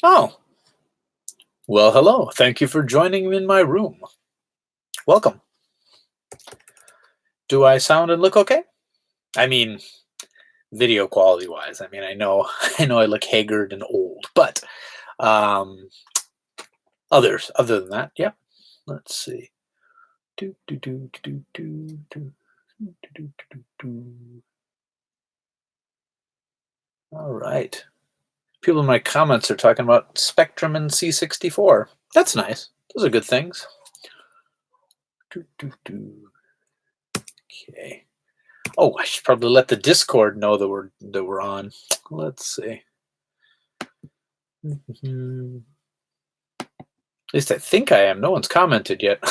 Oh, well, hello. Thank you for joining me in my room. Welcome. Do I sound and look okay? I mean, video quality wise. I mean, I know, I look haggard and old, but um, other than that, yeah. Let's see. Do, do, do, do, do, do, do, do, do, do. All right. People in my comments are talking about Spectrum and C64. That's nice. Those are good things. Do, do, do. Okay. Oh, I should probably let the Discord know that we're on. Let's see. At least I think I am. No one's commented yet.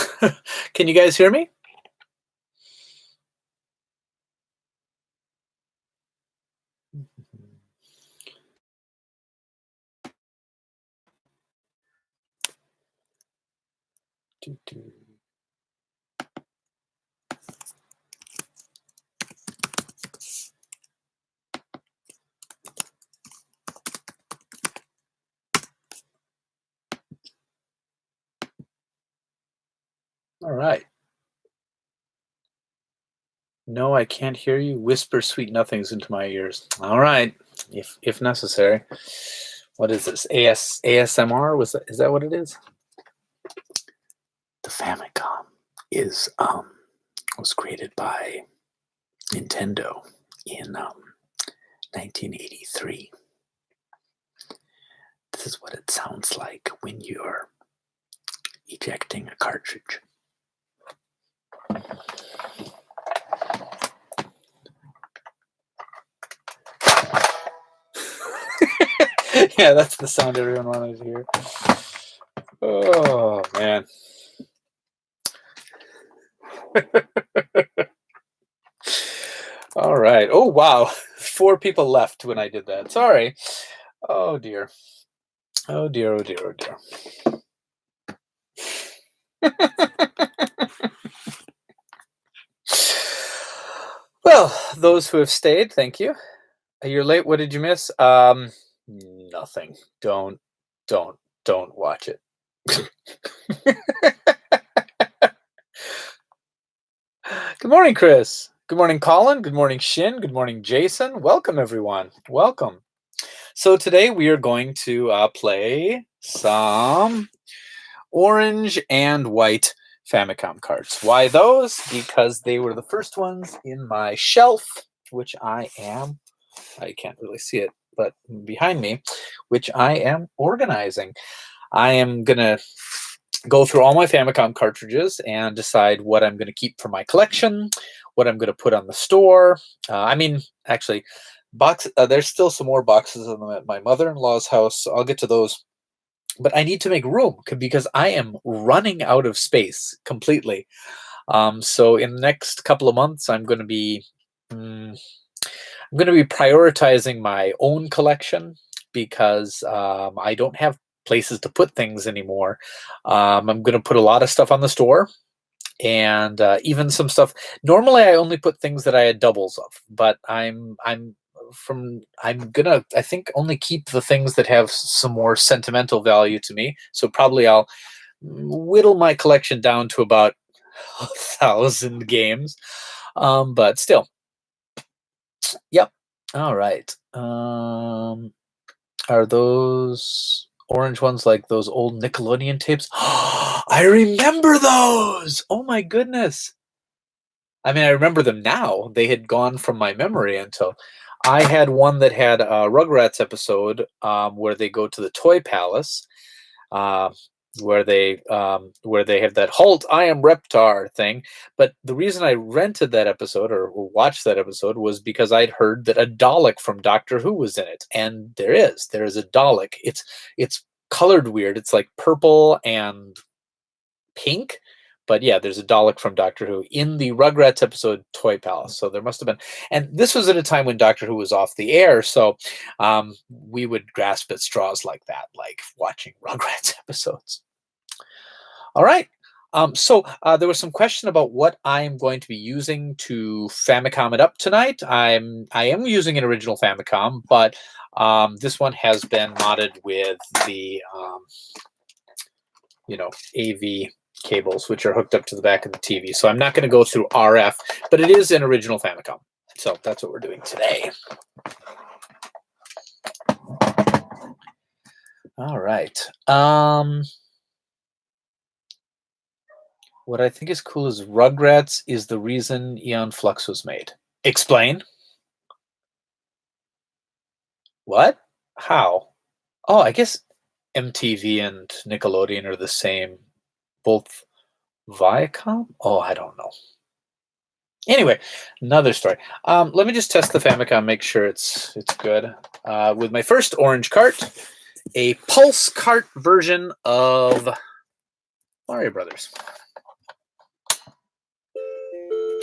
Can you guys hear me? All right. No, I can't hear you. Whisper sweet nothings into my ears. All right, if necessary. What is this? ASMR? Is that what it is? The Famicom is was created by Nintendo in 1983. This is what it sounds like when you're ejecting a cartridge. Yeah, that's the sound everyone wanted to hear. Oh, man. All right. Oh, wow. 4 people left when I did that. Sorry. Oh, dear. Oh, dear. Oh, dear. Oh, dear. Well, those who have stayed, thank you. You're late. What did you miss? Nothing. Don't watch it. Good morning, Chris. Good morning, Colin. Good morning, Shin. Good morning, Jason. Welcome, everyone. Welcome. So today we are going to play some orange and white Famicom cards. Why those? Because they were the first ones in my shelf, which I can't really see it, but behind me, which I am organizing. I am going to go through all my Famicom cartridges and decide what I'm going to keep for my collection, what I'm going to put on the store. Actually, there's still some more boxes of them at my mother-in-law's house, so I'll get to those. But I need to make room because I am running out of space completely. So in the next couple of months, I'm going to be prioritizing my own collection because I don't have places to put things anymore. I'm going to put a lot of stuff on the store, and even some stuff. Normally, I only put things that I had doubles of, but I'm gonna, I think, only keep the things that have some more sentimental value to me. So probably I'll whittle my collection down to about 1,000 games, but still. Yep. All right. Are those orange ones like those old Nickelodeon tapes? I remember those. Oh my goodness. I mean, I remember them now. They had gone from my memory until I had one that had a Rugrats episode where they go to the Toy Palace, where they have that "Halt, I am Reptar" thing. But the reason I rented that episode or watched that episode was because I'd heard that a Dalek from Doctor Who was in it, and there is a Dalek. It's colored weird. It's like purple and pink. But yeah, there's a Dalek from Doctor Who in the Rugrats episode Toy Palace. So there must have been. And this was at a time when Doctor Who was off the air. So we would grasp at straws like that, like watching Rugrats episodes. All right. There was some question about what I'm going to be using to Famicom it up tonight. I am using an original Famicom, but this one has been modded with the AV cables, which are hooked up to the back of the TV. So I'm not going to go through RF, but it is an original Famicom. So that's what we're doing today. All right. What I think is cool is Rugrats is the reason Eon Flux was made. Explain. What? How? Oh, I guess MTV and Nickelodeon are the same. Both Viacom? Oh, I don't know. Anyway, another story. Let me just test the Famicom, make sure it's good. With my first orange cart, a pulse cart version of Mario Brothers.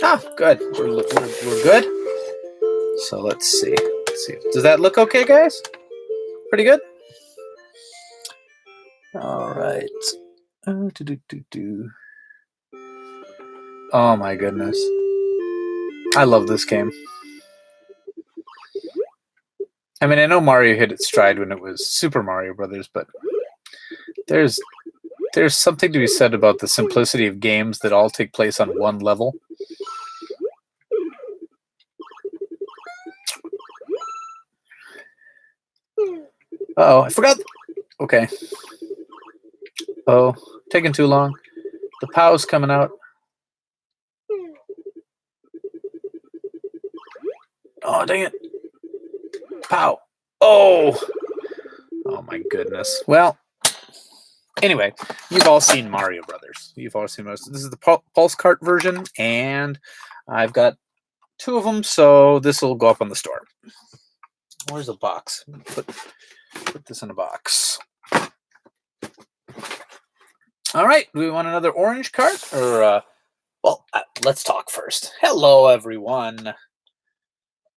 Ah, good. We're good. So let's see. Does that look okay, guys? Pretty good? All right. Oh my goodness. I love this game. I mean, I know Mario hit its stride when it was Super Mario Brothers, but there's something to be said about the simplicity of games that all take place on one level. Uh-oh, I forgot. Okay. Oh, taking too long. The POW's coming out. Oh, dang it. POW. Oh. Oh, my goodness. Well, anyway, you've all seen Mario Brothers. You've all seen most. This is the Pulse Cart version, and I've got 2 of them, so this will go up on the store. Where's the box? Put this in a box. All right. Do we want another orange cart? Or, well, let's talk first. Hello, everyone.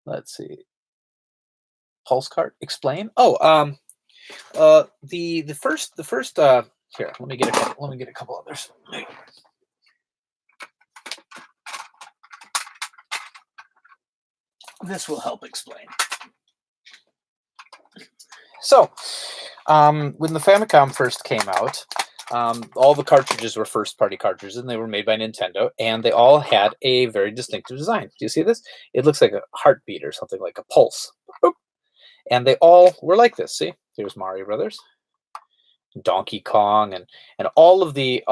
Let's see. Pulse cart. Explain. Oh, the first. Here, let me get a couple others. This will help explain. So, when the Famicom first came out, all the cartridges were first-party cartridges, and they were made by Nintendo, and they all had a very distinctive design. Do you see this? It looks like a heartbeat or something, like a pulse. Boop. And they all were like this. See, here's Mario Brothers, Donkey Kong, and all of the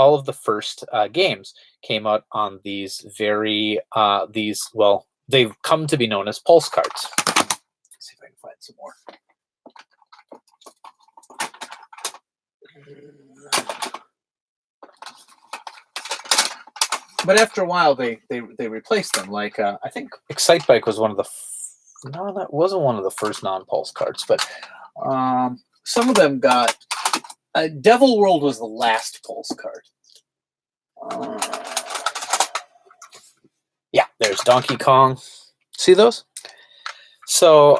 first games came out on these they've come to be known as pulse carts. Let's see if I can find some more. But after a while, they replaced them. Like I think Excitebike was one of the. No, that wasn't one of the first non-pulse carts, but some of them got. Devil World was the last pulse cart. Yeah, there's Donkey Kong. See those? So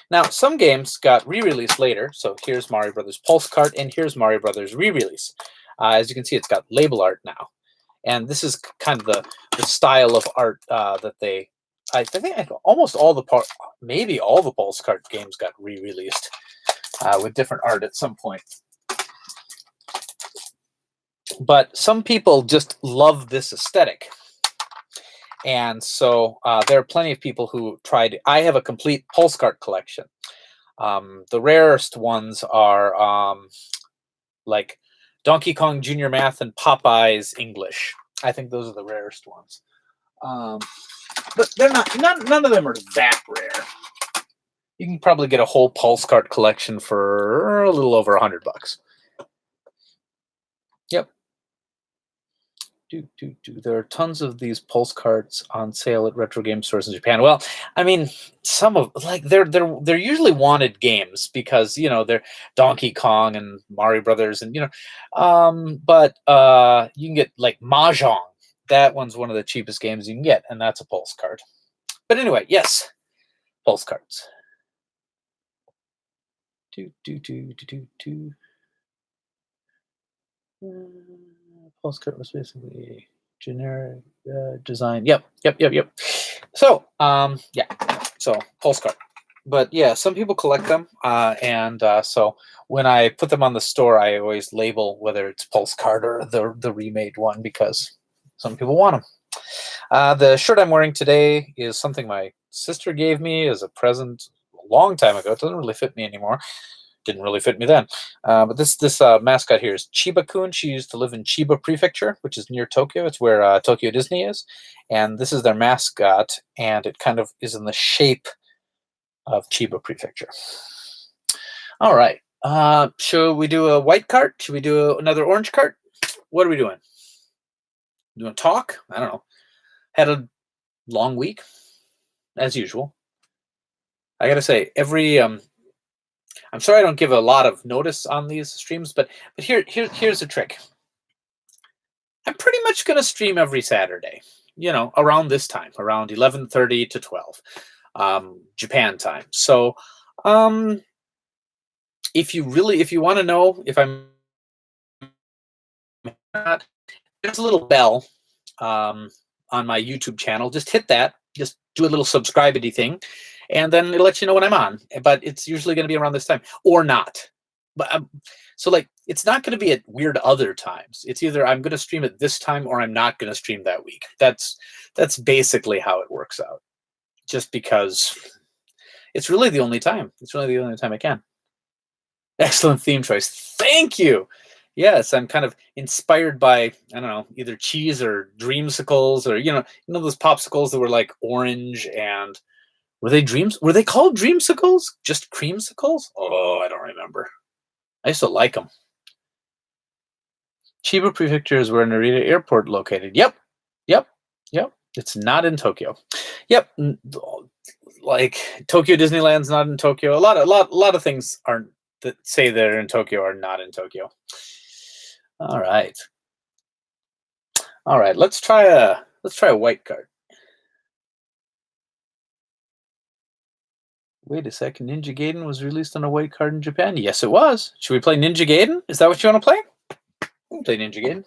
now some games got re-released later. So here's Mario Brothers Pulse Cart, and here's Mario Brothers re-release. As you can see, it's got label art now. And this is kind of the style of art that they, I think almost all maybe all the Pulse Cart games got re-released with different art at some point. But some people just love this aesthetic. And so there are plenty of people who tried. I have a complete Pulse Cart collection. The rarest ones are like Donkey Kong Junior Math and Popeye's English. I think those are the rarest ones. But they're none of them are that rare. You can probably get a whole Pulse Cart collection for a little over $100. Yep. There are tons of these Pulse Carts on sale at retro game stores in Japan. Well, I mean, some of they're usually wanted games because they're Donkey Kong and Mario Brothers and but you can get like Mahjong. That one's one of the cheapest games you can get, and that's a Pulse Cart. But anyway, yes, Pulse Carts. Postcard was basically generic design. Yep. So, yeah. So postcard. But yeah, some people collect them, and so when I put them on the store, I always label whether it's postcard or the remade one because some people want them. The shirt I'm wearing today is something my sister gave me as a present a long time ago. It doesn't really fit me anymore. Didn't really fit me then. But this mascot here is Chiba-kun. She used to live in Chiba Prefecture, which is near Tokyo. It's where Tokyo Disney is. And this is their mascot, and it kind of is in the shape of Chiba Prefecture. All right. Should we do a white cart? Should we do another orange cart? What are we doing? Doing talk? I don't know. Had a long week, as usual. I gotta say, I'm sorry I don't give a lot of notice on these streams, but here's the trick. I'm pretty much gonna stream every Saturday. You know, around this time, around 11:30 to 12, Japan time. So, if you want to know if I'm not, there's a little bell on my YouTube channel. Just hit that. Just do a little subscribe-y thing, and then it'll let you know when I'm on. But it's usually going to be around this time or not. But so like it's not going to be at weird other times. It's either I'm going to stream at this time or I'm not going to stream that week. That's basically how it works out. Just because it's really the only time. It's really the only time I can. Excellent theme choice. Thank you. Yes, I'm kind of inspired by, I don't know, either cheese or dreamsicles or you know those popsicles that were like orange and were they called dreamsicles? Just creamsicles? Oh, I don't remember. I used to like them. Chiba Prefecture is where Narita Airport located. Yep. It's not in Tokyo. Yep. Like Tokyo Disneyland's not in Tokyo. A lot of things aren't that say they're in Tokyo are not in Tokyo. All right. Let's try a white card. Wait a second. Ninja Gaiden was released on a white card in Japan. Yes, it was. Should we play Ninja Gaiden? Is that what you want to play? We'll play Ninja Gaiden.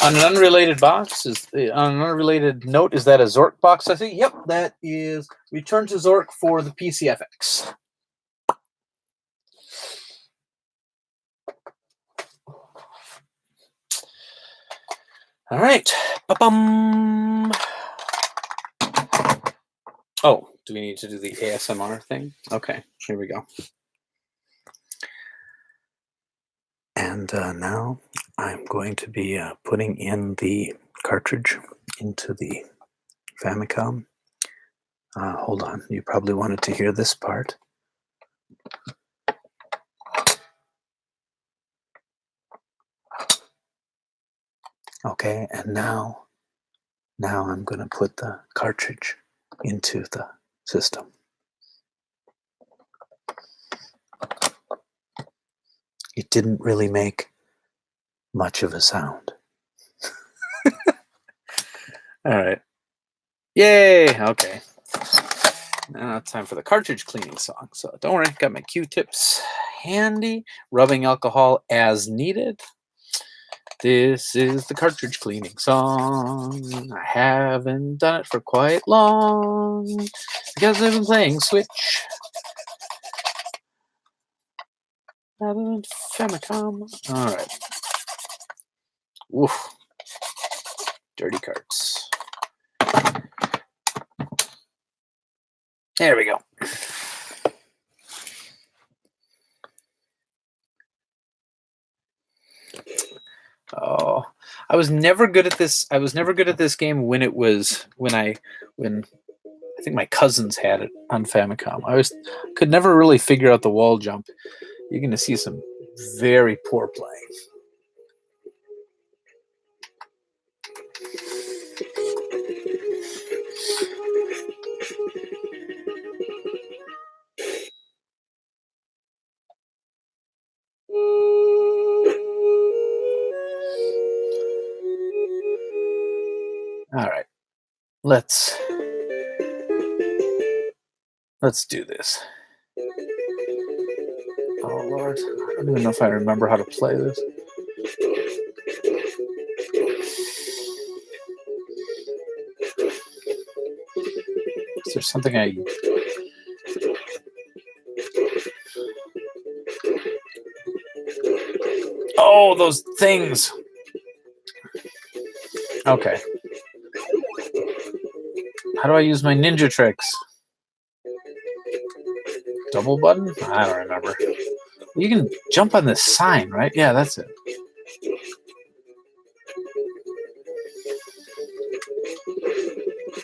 On an unrelated note, is that a Zork box? I think. Yep, that is Return to Zork for the PCFX. All right. Ba-bum. Oh, do we need to do the ASMR thing? Okay, here we go. And now I'm going to be putting in the cartridge into the Famicom. Hold on, you probably wanted to hear this part. Okay, and now I'm going to put the cartridge into the system. It didn't really make much of a sound. All right. Yay! Okay. Now it's time for the cartridge cleaning song. So don't worry, got my Q-tips handy. Rubbing alcohol as needed. This is the cartridge cleaning song. I haven't done it for quite long because I've been playing Switch. Famicom. All right. Woof. Dirty carts. There we go. Oh, I was never good at this. I was never good at this game when I think my cousins had it on Famicom. Could never really figure out the wall jump. You're going to see some very poor playing. Let's do this. Oh Lord, I don't even know if I remember how to play this. Is there something I... Oh, those things. Okay. How do I use my ninja tricks? Double button? I don't remember. You can jump on this sign, right? Yeah, that's it.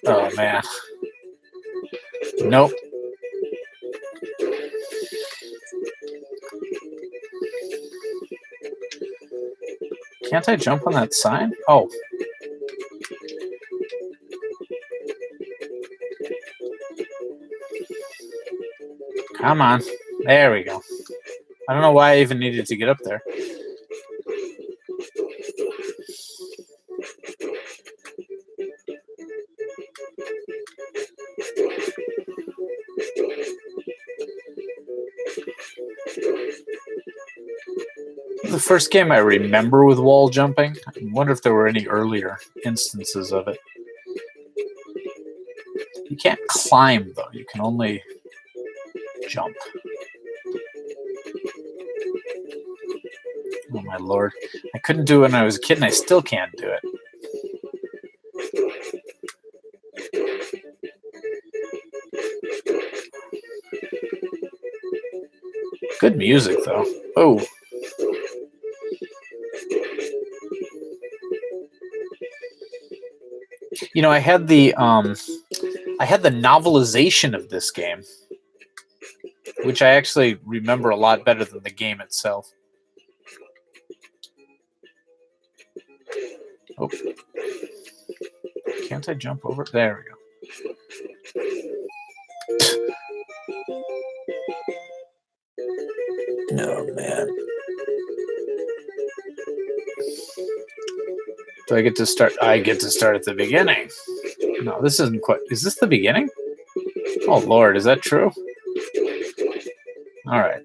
Oh, man. Nope. Can't I jump on that sign? Oh. Come on. There we go. I don't know why I even needed to get up there. The first game I remember with wall jumping. I wonder if there were any earlier instances of it. You can't climb, though. You can only jump. Oh, my Lord. I couldn't do it when I was a kid, and I still can't do it. Good music, though. Oh. You know, I had the novelization of this game, which I actually remember a lot better than the game itself. Oh. Can't I jump over? There we go. Oh, man. Do I get to start? I get to start at the beginning. No, this isn't quite. Is this the beginning? Oh, Lord, is that true? All right.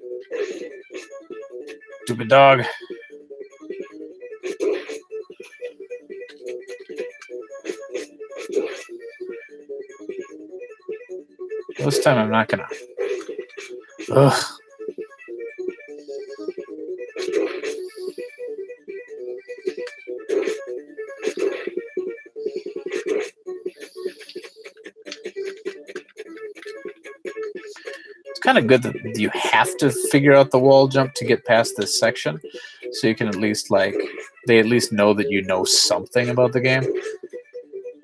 Stupid dog. This time I'm not gonna. Ugh. It's kind of good that you have to figure out the wall jump to get past this section, so you can at least they at least know that you know something about the game.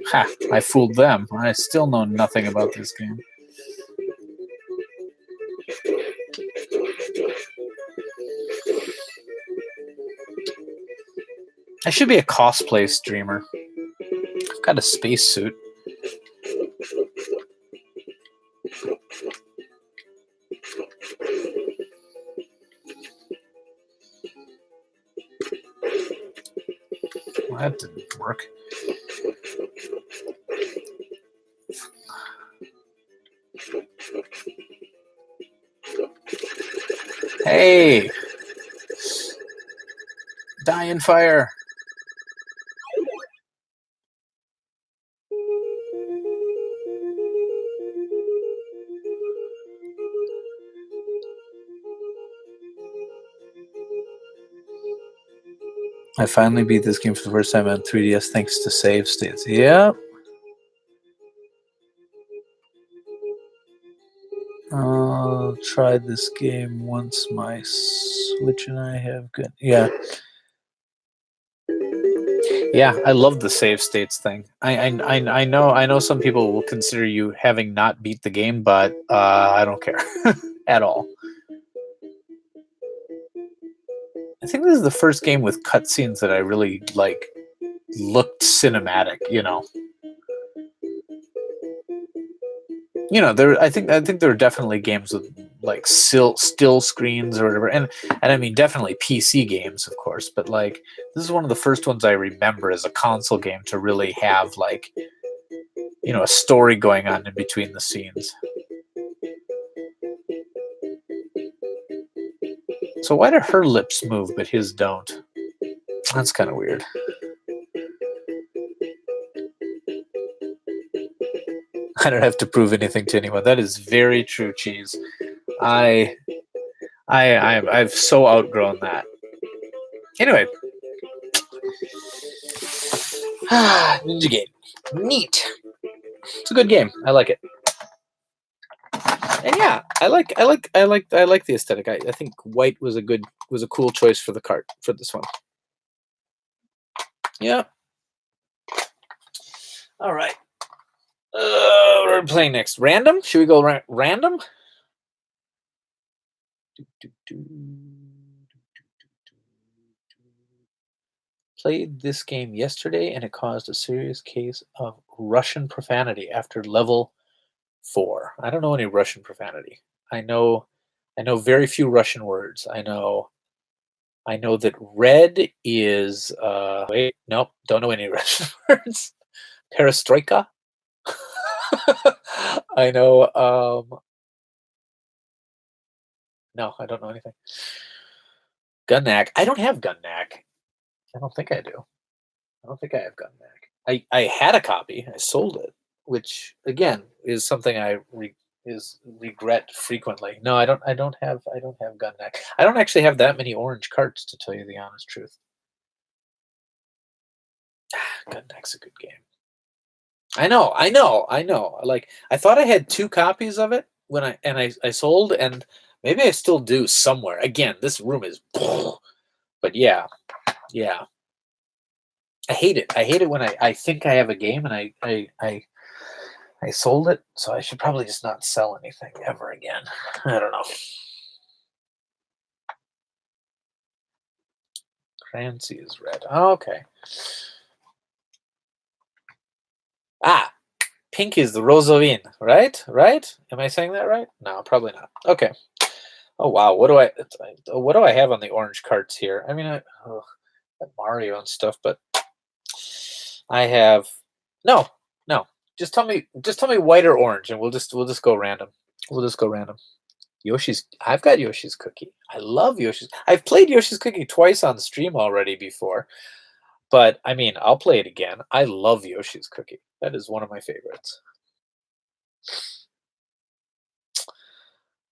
Ha! I fooled them. I still know nothing about this game. I should be a cosplay streamer. I've got a spacesuit. Well, that didn't work. Hey! Die in fire! I finally beat this game for the first time on 3DS thanks to save states. Yep. Tried this game once my Switch and I have good. Yeah. Yeah, I love the save states thing. I know some people will consider you having not beat the game, but I don't care at all. I think this is the first game with cutscenes that I really looked cinematic, you know. You know, I think there are definitely games with still screens or whatever, and I mean definitely PC games, of course, but this is one of the first ones I remember as a console game to really have a story going on in between the scenes. So why do her lips move but his don't? That's kind of weird. I don't have to prove anything to anyone. That is very true, Cheese. I've so outgrown that. Anyway, Ninja Game, neat. It's a good game. I like it. And yeah, I like the aesthetic. I think white was a cool choice for the cart for this one. Yeah. All right. We're playing next. Random? Should we go random? Played this game yesterday, and it caused a serious case of Russian profanity after level 4. I don't know any Russian profanity. I know very few Russian words. I know that red is wait, nope, don't know any Russian words. Perestroika. I know no, I don't know anything. Gun knack. I don't have gun knack. I don't think I do. I don't think I have gun knack. I had a copy. I sold it, which again is something I regret frequently. No, I don't. I don't have gun knack. I don't actually have that many orange carts, to tell you the honest truth. Gun knack's a good game. I know. Like I thought I had 2 copies of it when I sold, and maybe I still do somewhere. Again, this room is, but yeah. I hate it. I hate it when I think I have a game and I sold it, so I should probably just not sell anything ever again. I don't know. Clancy is red. Oh, okay. Ah, pink is the Rosovin, right? Right? Am I saying that right? No, probably not. Okay. Oh wow, what do I have on the orange carts here? I mean, Mario and stuff, but I have no. Just tell me white or orange, and we'll just go random. We'll just go random. I've got Yoshi's Cookie. I love Yoshi's. I've played Yoshi's Cookie twice on stream already before, but I mean, I'll play it again. I love Yoshi's Cookie. That is one of my favorites.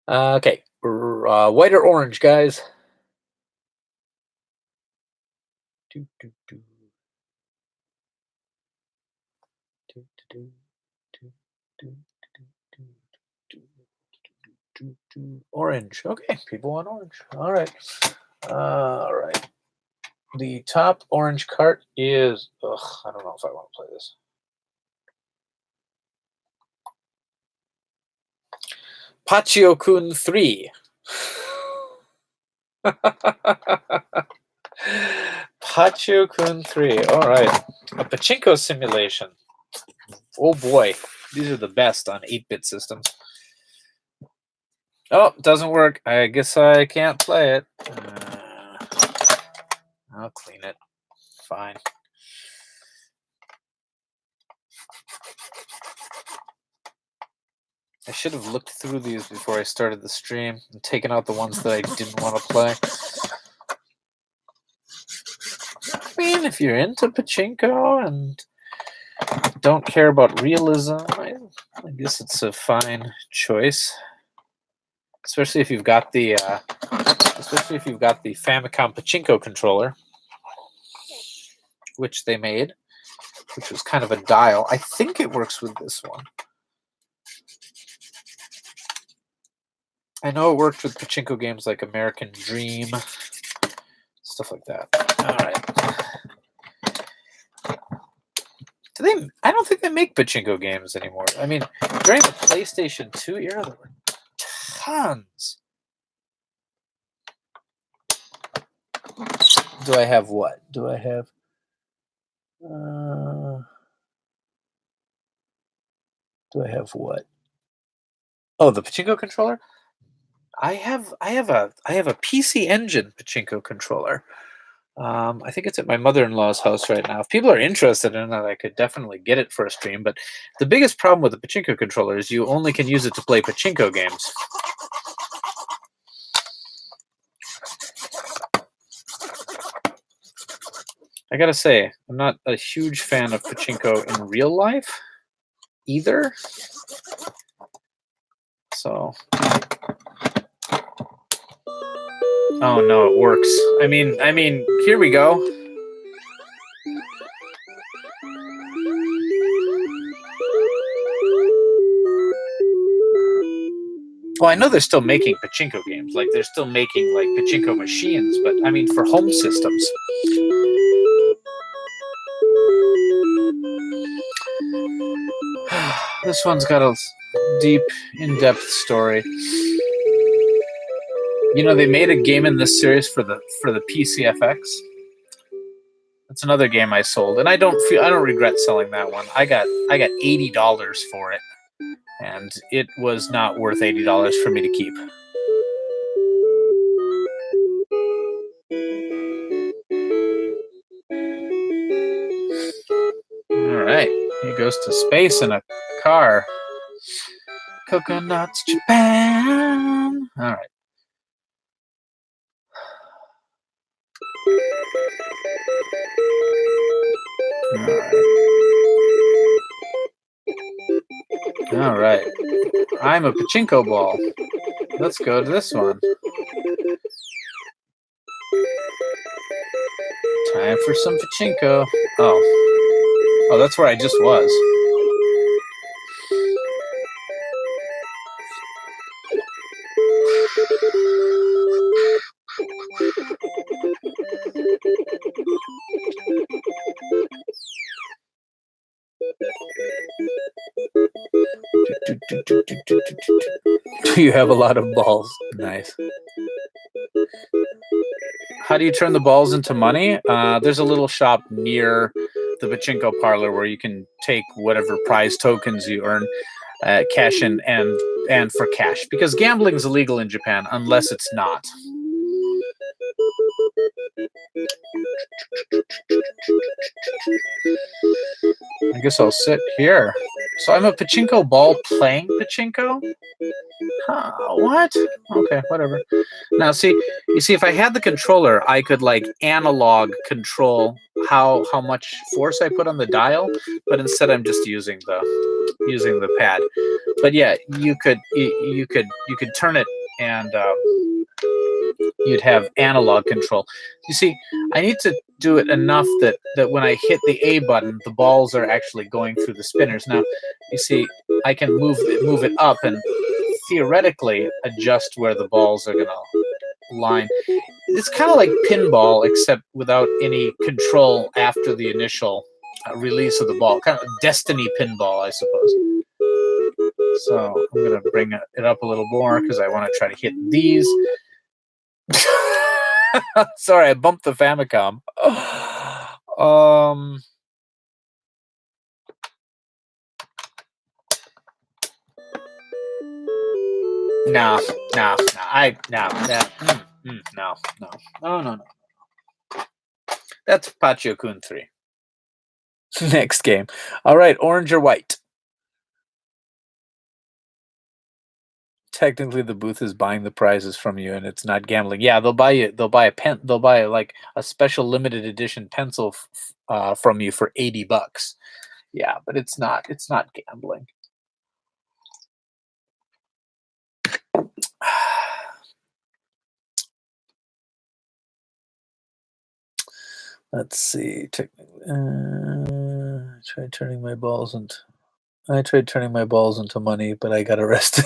Okay, white or orange, guys? Orange. Okay, people want orange. All right. All right. The top orange cart is. Ugh, I don't know if I want to play this. Pachio-kun 3. Pachio-kun 3. All right. A pachinko simulation. Oh boy. These are the best on 8-bit systems. Oh, it doesn't work. I guess I can't play it. I'll clean it. Fine. I should have looked through these before I started the stream and taken out the ones that I didn't want to play. I mean, if you're into pachinko and don't care about realism, I guess it's a fine choice. Especially if you've got the Famicom pachinko controller, which they made, which was kind of a dial. I think it works with this one. I know it worked with pachinko games like American Dream, stuff like that. All right. I don't think they make pachinko games anymore. I mean, during the PlayStation 2 era, there were tons. Do I have what? Do I have? Do I have what? Oh, the pachinko controller. I have a PC Engine pachinko controller, I think it's at my mother-in-law's house right now. If people are interested in it, I could definitely get it for a stream. But the biggest problem with the pachinko controller is you only can use it to play pachinko games. I gotta say, I'm not a huge fan of pachinko in real life either. So, oh no, it works. I mean, here we go. Well, I know they're still making pachinko games. Like, they're still making, like, pachinko machines. But, I mean, for home systems. This one's got a deep, in-depth story. You know, they made a game in this series for the PCFX. That's another game I sold, and I don't regret selling that one. I got $80 for it, and it was not worth $80 for me to keep. All right, he goes to space in a car. Coconuts, Japan. All right. All right. I'm a pachinko ball. Let's go to this one. Time for some pachinko. Oh, that's where I just was. Do you have a lot of balls? Nice. How do you turn the balls into money? There's a little shop near the pachinko parlor where you can take whatever prize tokens you earn, cash in, and for cash. Because gambling is illegal in Japan unless it's not. I guess I'll sit here. So I'm a pachinko ball playing pachinko? Huh, what? Okay, whatever. Now, you see, if I had the controller, I could like analog control how much force I put on the dial, but instead I'm just using the pad. But yeah, you could turn it and you'd have analog control. You see, I need to do it enough that when I hit the A button, the balls are actually going through the spinners. Now, you see, I can move it up and theoretically adjust where the balls are going to line. It's kind of like pinball, except without any control after the initial release of the ball. Kind of Destiny pinball, I suppose. So I'm going to bring it up a little more because I want to try to hit these. Sorry, I bumped the Famicom. No. That's Pachyo-kun 3. Next game. All right, orange or white? Technically, the booth is buying the prizes from you, and it's not gambling. Yeah, they'll buy a pen. They'll buy like a special limited edition pencil from you for $80. Yeah, but it's not gambling. Let's see. Technically, I tried turning my balls into money, but I got arrested.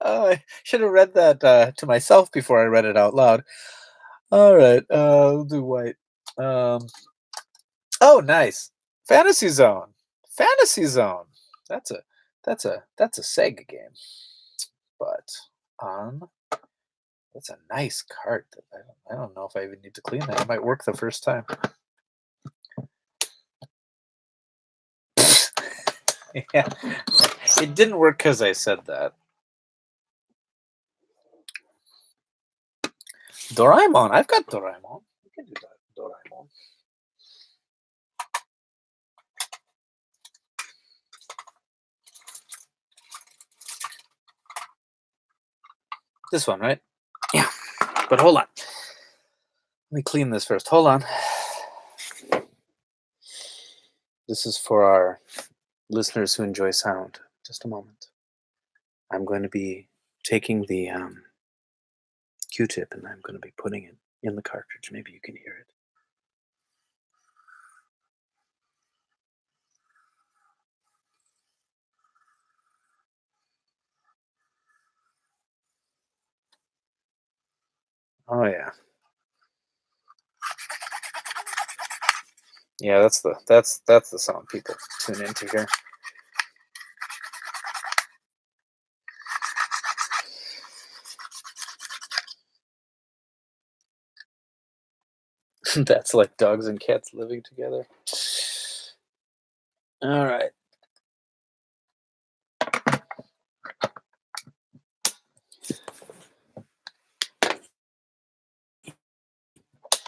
Oh, I should have read that to myself before I read it out loud. All right, we'll do white. Oh, nice. Fantasy Zone. Fantasy Zone. That's a Sega game. But that's a nice card. I don't know if I even need to clean that. It might work the first time. Yeah, it didn't work because I said that. Doraemon. I've got Doraemon. We can do that. Doraemon. This one, right? Yeah. But hold on. Let me clean this first. Hold on. This is for our listeners who enjoy sound. Just a moment. I'm going to be taking the Q-tip and I'm going to be putting it in the cartridge. Maybe you can hear it. Oh yeah. Yeah, that's the sound people tune into here. That's like dogs and cats living together. All right.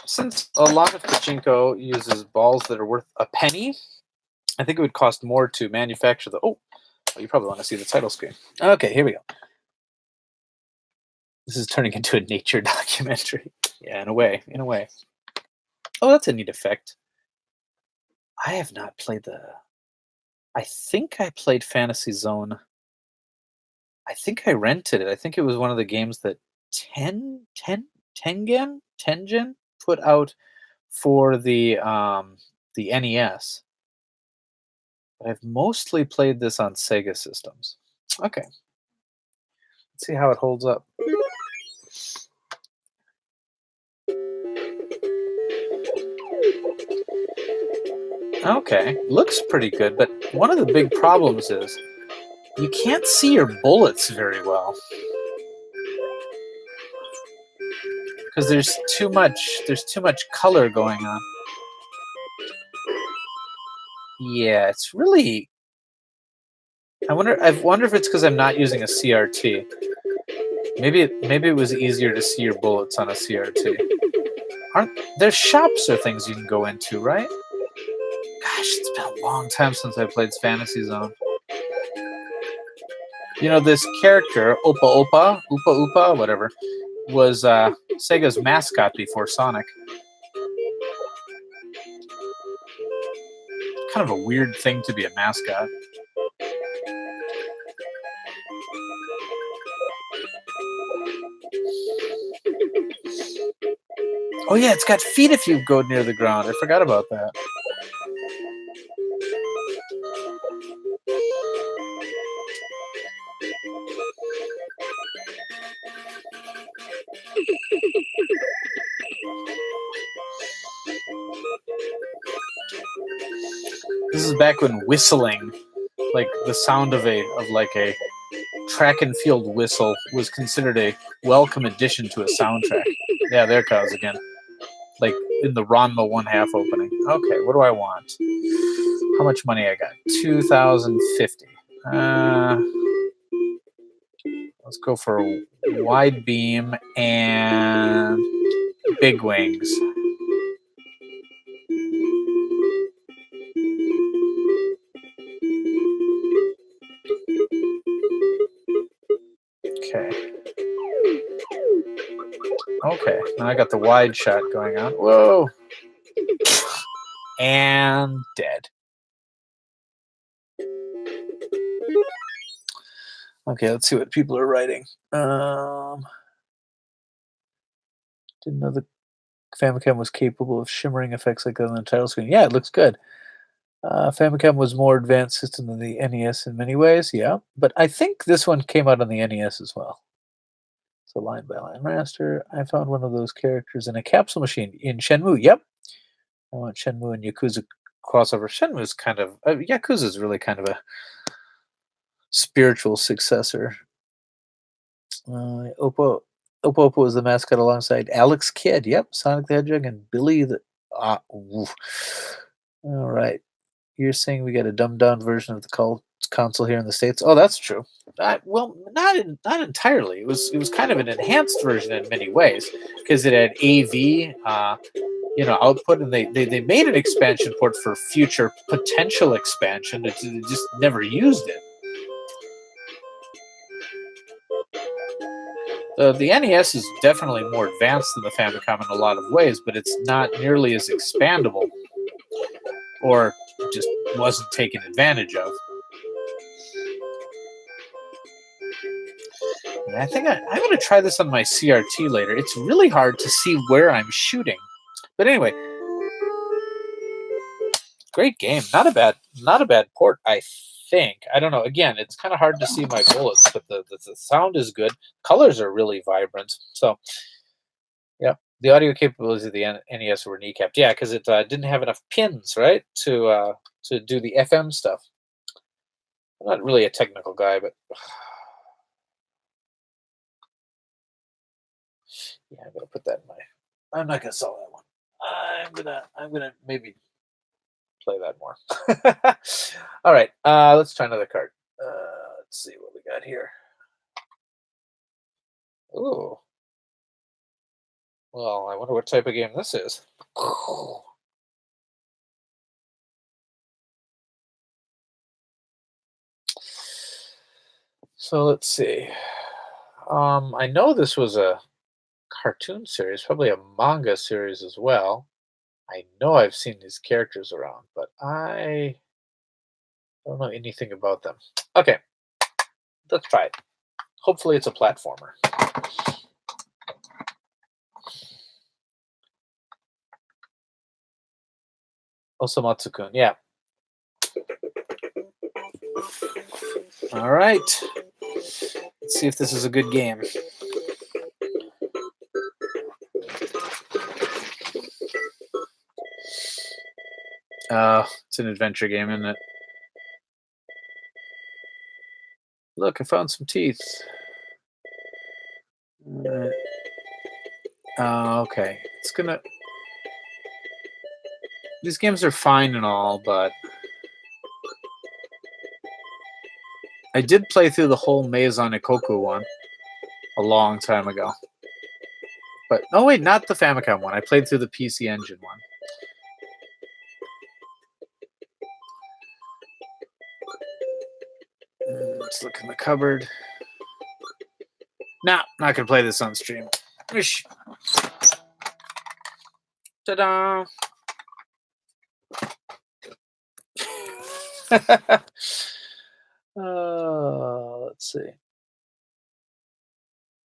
Since a lot of pachinko uses balls that are worth a penny, I think it would cost more to manufacture the. Oh, well, you probably want to see the title screen. Okay, here we go. This is turning into a nature documentary. Yeah, in a way. In a way. Oh, that's a neat effect. I have not played the. I think I played Fantasy Zone. I think I rented it. I think it was one of the games that Tengen put out for the NES. But I've mostly played this on Sega systems. Okay, let's see how it holds up. Okay, looks pretty good, but one of the big problems is you can't see your bullets very well because there's too much color going on. Yeah, it's really. I wonder if it's because I'm not using a CRT. Maybe it was easier to see your bullets on a CRT. Aren't there shops or things you can go into, right? Gosh, it's been a long time since I played Fantasy Zone. You know, this character, Opa, whatever, was Sega's mascot before Sonic. Kind of a weird thing to be a mascot. Oh yeah, it's got feet if you go near the ground. I forgot about that. This is back when whistling, like the sound of like a track and field whistle, was considered a welcome addition to a soundtrack. Yeah, there it goes again. Like in the Ranma 1/2 opening. Okay, what do I want? How much money I got? 2,050. Let's go for a wide beam and big wings. Okay. Okay, now I got the wide shot going on. Whoa. And dead. Okay, let's see what people are writing. Didn't know the Famicom was capable of shimmering effects like that on the title screen. Yeah, it looks good. Famicom was more advanced system than the NES in many ways. Yeah, but I think this one came out on the NES as well. It's a line by line master. I found one of those characters in a capsule machine in Shenmue. Yep, I want Shenmue and Yakuza crossover. Shenmue is kind of Yakuza is really kind of a spiritual successor. Oppo was the mascot alongside Alex Kidd. Yep, Sonic the Hedgehog and Billy the. All right. You're saying we get a dumbed down version of the console here in the States? Oh, that's true. Well, not entirely. It was kind of an enhanced version in many ways because it had AV, output, and they made an expansion port for future potential expansion. It just never used it. The NES is definitely more advanced than the Famicom in a lot of ways, but it's not nearly as expandable, or just wasn't taken advantage of. And I think I'm going to try this on my CRT later. It's really hard to see where I'm shooting. But anyway, great game. Not a bad port, I think. I don't know. Again, it's kind of hard to see my bullets, but the sound is good. Colors are really vibrant. So, yeah, the audio capabilities of the NES were kneecapped. Yeah, because it didn't have enough pins, right, to do the FM stuff. I'm not really a technical guy, but yeah, I'm gonna put that in my. I'm not gonna sell that one. I'm gonna maybe play that more. All right, let's try another card. Let's see what we got here. Ooh. Well, I wonder what type of game this is. So let's see. I know this was a cartoon series, probably a manga series as well. I know I've seen these characters around, but I don't know anything about them. Okay, let's try it. Hopefully, it's a platformer. Osamatsu-kun, yeah. All right. Let's see if this is a good game. It's an adventure game, isn't it? Look, I found some teeth. Okay. It's gonna. These games are fine and all, but I did play through the whole Maison Ikoku one a long time ago. But oh wait, not the Famicom one. I played through the PC Engine one. Let's look in the cupboard. Nah, not gonna play this on stream. Whoosh. Ta-da! Let's see.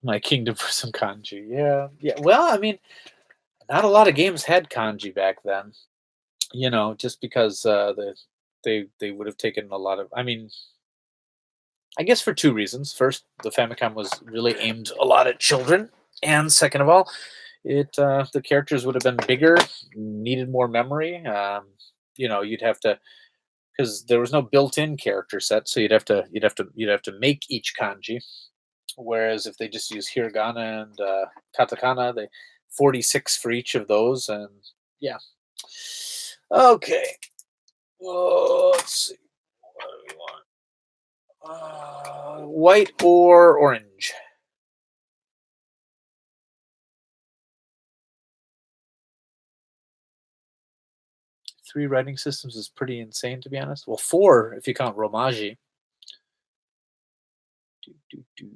My Kingdom for some kanji. Yeah. Well, I mean, not a lot of games had kanji back then. Just because they would have taken a lot of. I mean, I guess for two reasons. First, the Famicom was really aimed a lot at children, and second of all, the characters would have been bigger, needed more memory. You'd have to, because there was no built-in character set, so you'd have to make each kanji. Whereas if they just use hiragana and katakana, they 46 for each of those, and yeah. Okay, let's see. What do we want? White or orange? Three writing systems is pretty insane, to be honest. Well, four if you count Romaji. Do, do, do.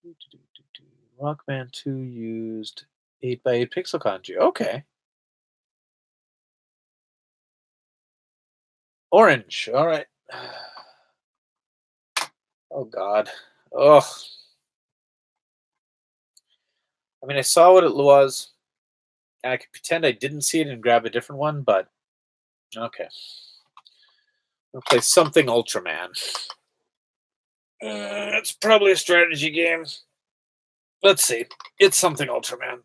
Do, do, do, do. Rockman 2 used 8x8 pixel kanji. Okay. Orange. All right. Oh, God. Oh. I mean, I saw what it was, and I could pretend I didn't see it and grab a different one, but okay. I'll play something Ultraman. It's probably a strategy game. Let's see. It's something Ultraman.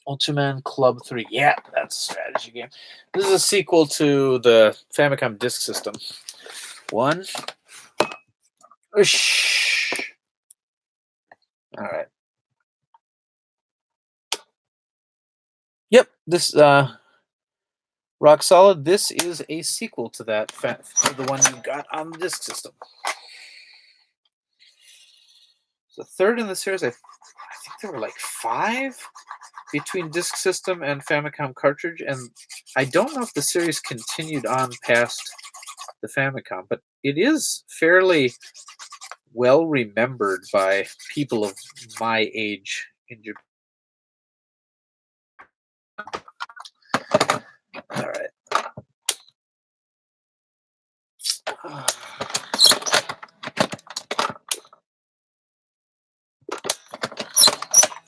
Ultraman Club 3. Yeah, that's a strategy game. This is a sequel to the Famicom Disk System. One. Whoosh. All right. this Rock Solid. This is a sequel to that, to the one you got on the disk system. The third in the series. I think there were like 5 between disk system and Famicom cartridge, and I don't know if the series continued on past the Famicom, but it is fairly well remembered by people of my age in Japan. All right.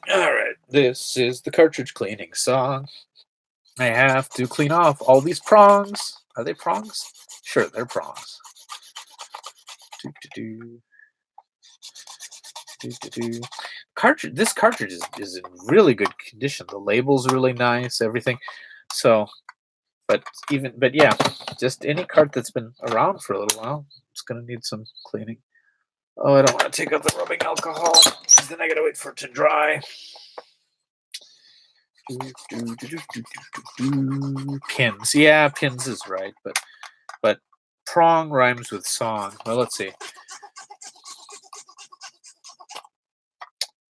All right. This is the cartridge cleaning song. I have to clean off all these prongs. Are they prongs? Sure, they're prongs. Cartridge. This cartridge is in really good condition. The label's really nice. Everything. So, but yeah, just any cart that's been around for a little while, it's gonna need some cleaning. Oh, I don't want to take out the rubbing alcohol, because then I gotta wait for it to dry. Pins. Yeah, pins is right, but prong rhymes with song. Well, let's see.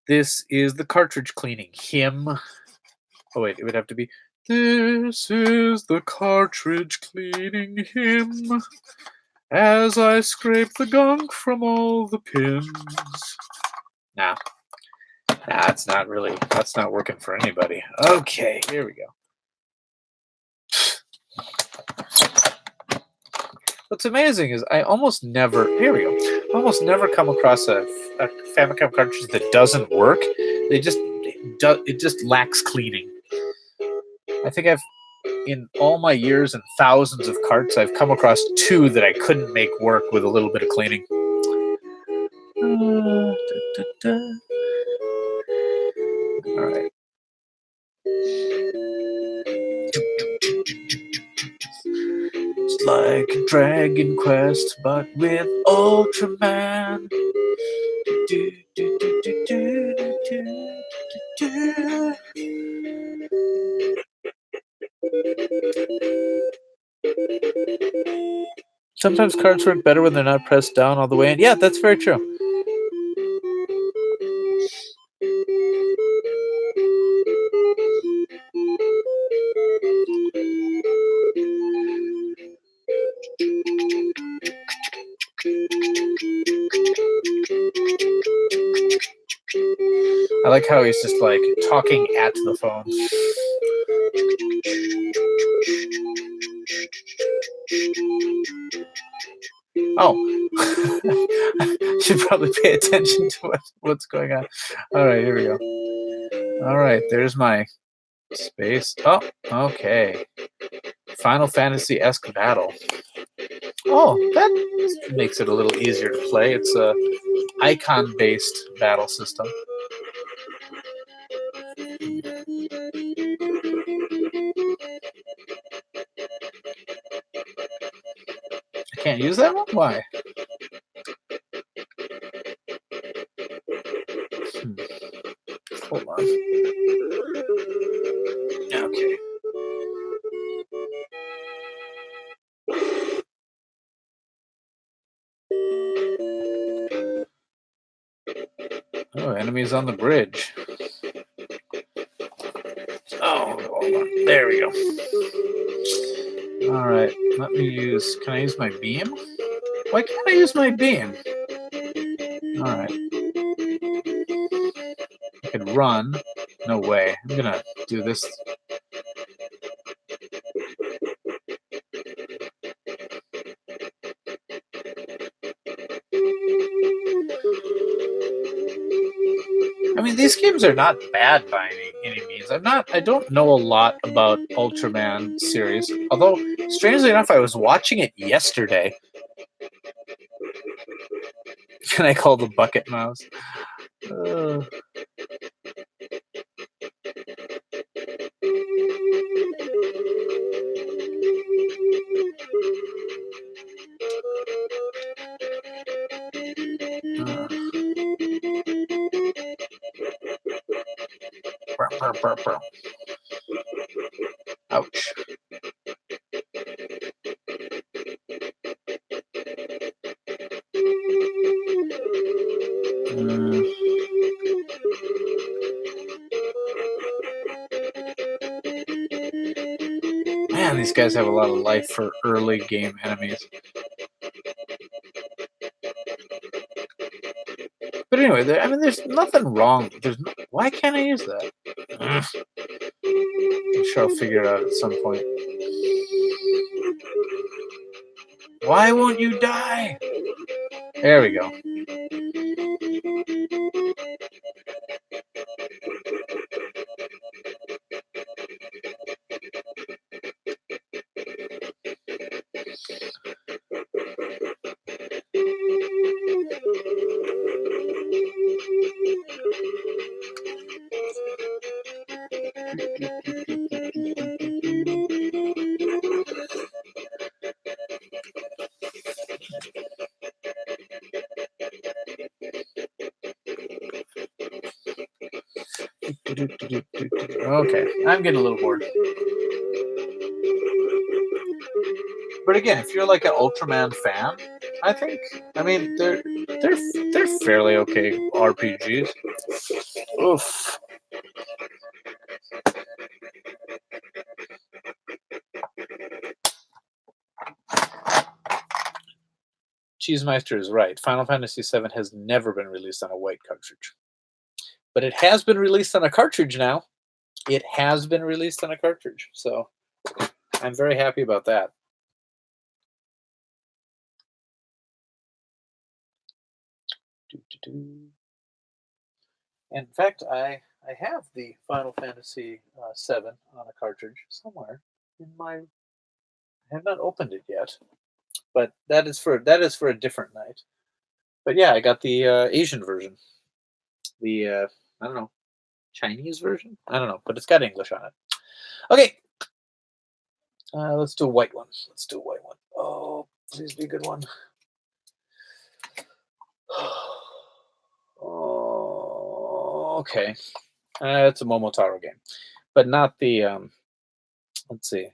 This is the cartridge cleaning hymn. Oh wait, it would have to be, this is the cartridge cleaning hymn, as I scrape the gunk from all the pins. Nah, that's not working for anybody. Okay, here we go. What's amazing is I almost never come across a Famicom cartridge that doesn't work. It just lacks cleaning. I think in all my years and thousands of carts, I've come across 2 that I couldn't make work with a little bit of cleaning. All right. It's like a Dragon Quest, but with Ultraman. Sometimes cards work better when they're not pressed down all the way in. Yeah, that's very true. I like how he's just like talking at the phone. Oh, should probably pay attention to what's going on. All right, here we go. All right, there's my space. Oh, okay. Final Fantasy-esque battle. Oh, that makes it a little easier to play. It's a icon-based battle system. I can't use that one? Why? Hold on. Okay. Oh, enemies on the bridge. Oh, hold on. There we go. All right. Let me use... Can I use my beam? Why can't I use my beam? All right. I could run. No way. I'm going to do this. I mean, these games are not bad by any means. I don't know a lot about Ultraman series, although strangely enough, I was watching it yesterday. Can I call the bucket mouse? Ouch. Man, these guys have a lot of life for early game enemies. But anyway, there's nothing wrong. Why can't I use that? I'm sure I'll figure it out at some point. Why won't you die? There we go. Okay, I'm getting a little bored. But again, if you're like an Ultraman fan, I think they're fairly okay RPGs. Oof. Cheesemeister is right. Final Fantasy VII has never been released on a white cartridge. But it has been released on a cartridge now. It has been released on a cartridge. So I'm very happy about that. In fact, I have the Final Fantasy VII on a cartridge somewhere in my. I have not opened it yet, but that is for a different night. But yeah, I got the Asian version, the I don't know, Chinese version. I don't know, but it's got English on it. Okay, let's do a white one. Let's do a white one. Oh, please be a good one. Oh, okay. It's a Momotaro game, but not the. Let's see.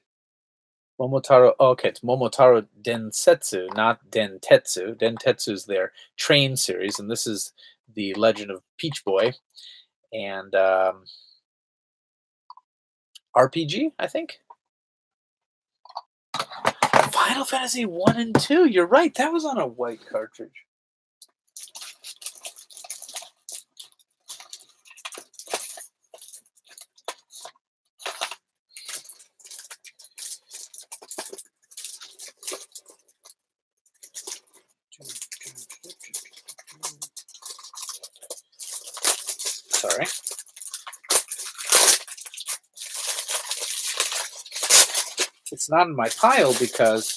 Momotaro. Oh, okay, it's Momotaro Densetsu, not Dentetsu. Dentetsu is their train series, and this is the Legend of Peach Boy, and RPG, I think. Final Fantasy 1 and 2. You're right. That was on a white cartridge. Sorry. It's not in my pile because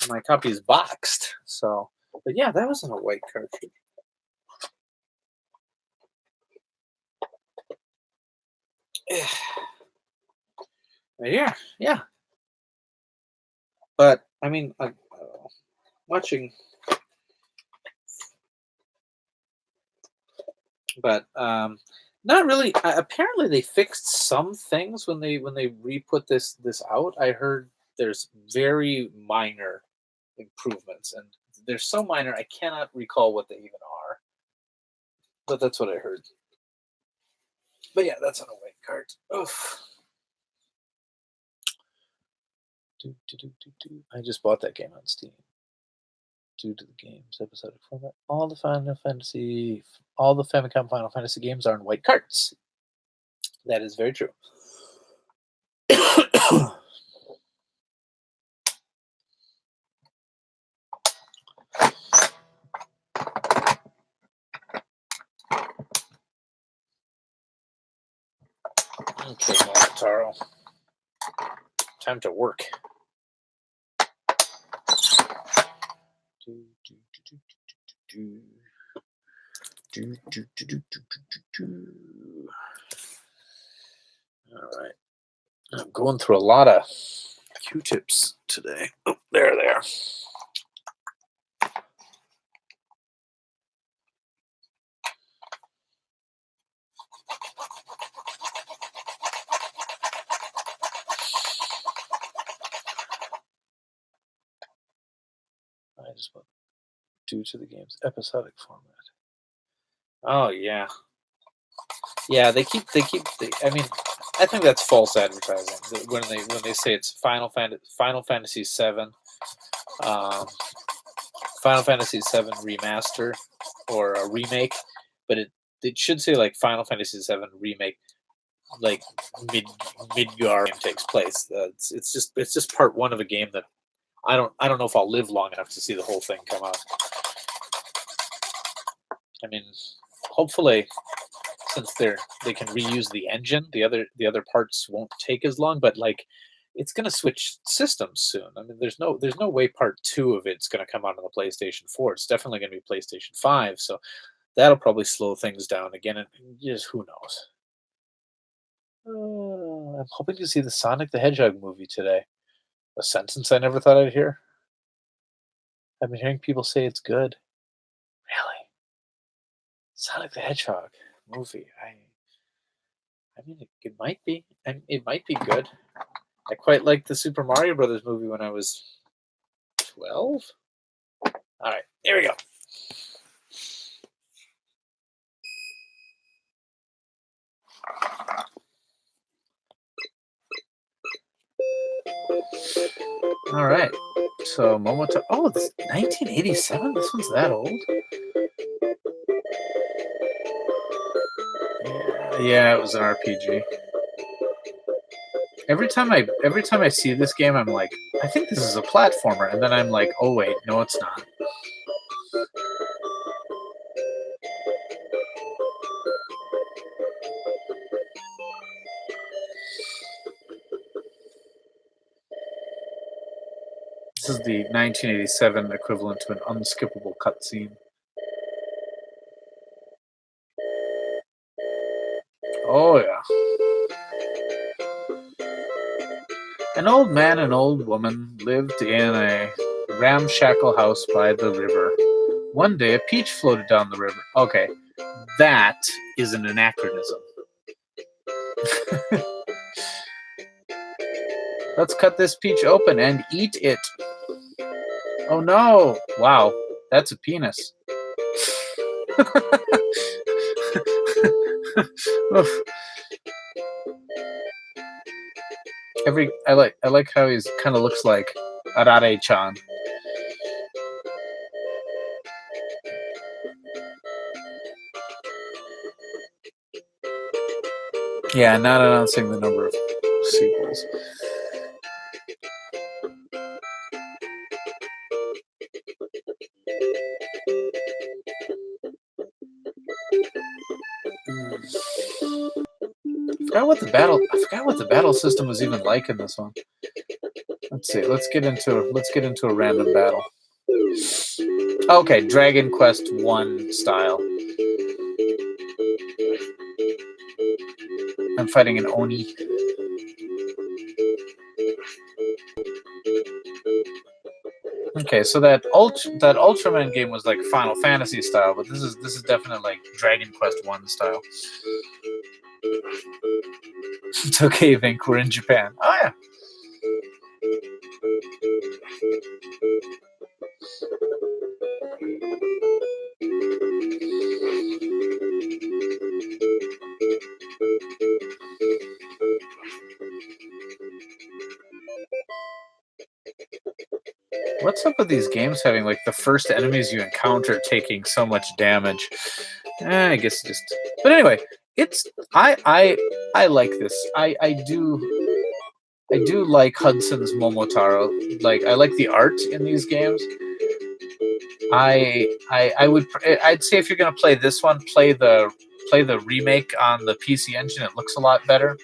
my copy is boxed. So, but yeah, that was on a white cartridge. Yeah. But I mean, watching, but not really. Apparently, they fixed some things when they re-put this out. I heard there's very minor improvements, and they're so minor I cannot recall what they even are. But that's what I heard. But yeah, that's on a white card. Oof. I just bought that game on Steam. Due to the game's episodic format, all the Famicom Final Fantasy games are in white carts. That is very true. Okay, Momotaro. Time to work. All right. I'm going through a lot of Q-tips today. Oh, there they are. games, but due to the game's episodic format. Oh yeah, yeah. I mean, I think that's false advertising when they say it's Final Fantasy VII, um, Final Fantasy VII remaster or a remake, but it should say like Final Fantasy VII remake, like mid Midgar game takes place. It's just part one of a game that I don't know if I'll live long enough to see the whole thing come out. I mean, hopefully, since they can reuse the engine, the other parts won't take as long. But like, it's gonna switch systems soon. I mean, there's no way part two of it's gonna come out on the PlayStation 4. It's definitely gonna be PlayStation 5. So that'll probably slow things down again. And just who knows? I'm hoping to see the Sonic the Hedgehog movie today. A sentence I never thought I'd hear. I've been hearing people say it's good. Really? Sonic the Hedgehog movie. I mean, it might be. It might be good. I quite liked the Super Mario Brothers movie when I was 12. All right, here we go. All right. So Momotaro. Oh, it's 1987. This one's that old. Yeah, it was an RPG. Every time I see this game, I'm like, I think this is a platformer, and then I'm like, oh wait, no, it's not. This is the 1987 equivalent to an unskippable cutscene. Oh yeah. An old man and old woman lived in a ramshackle house by the river. One day, a peach floated down the river. Okay, that is an anachronism. Let's cut this peach open and eat it. Oh no! Wow, that's a penis. I like how he's kind of looks like Arare-chan. Yeah, not announcing the number of sequels. I forgot what the battle system was even like in this one. Let's see. Let's get into a random battle. Okay, Dragon Quest 1 style. I'm fighting an Oni. Okay, so that Ultraman game was like Final Fantasy style, but this is definitely like Dragon Quest 1 style. It's okay, Vinnk, we're in Japan. Oh yeah. What's up with these games having like the first enemies you encounter taking so much damage? I guess just. But anyway, it's I like this. I do like Hudson's Momotaro. Like I like the art in these games. I'd say if you're gonna play this one, play the remake on the PC Engine. It looks a lot better.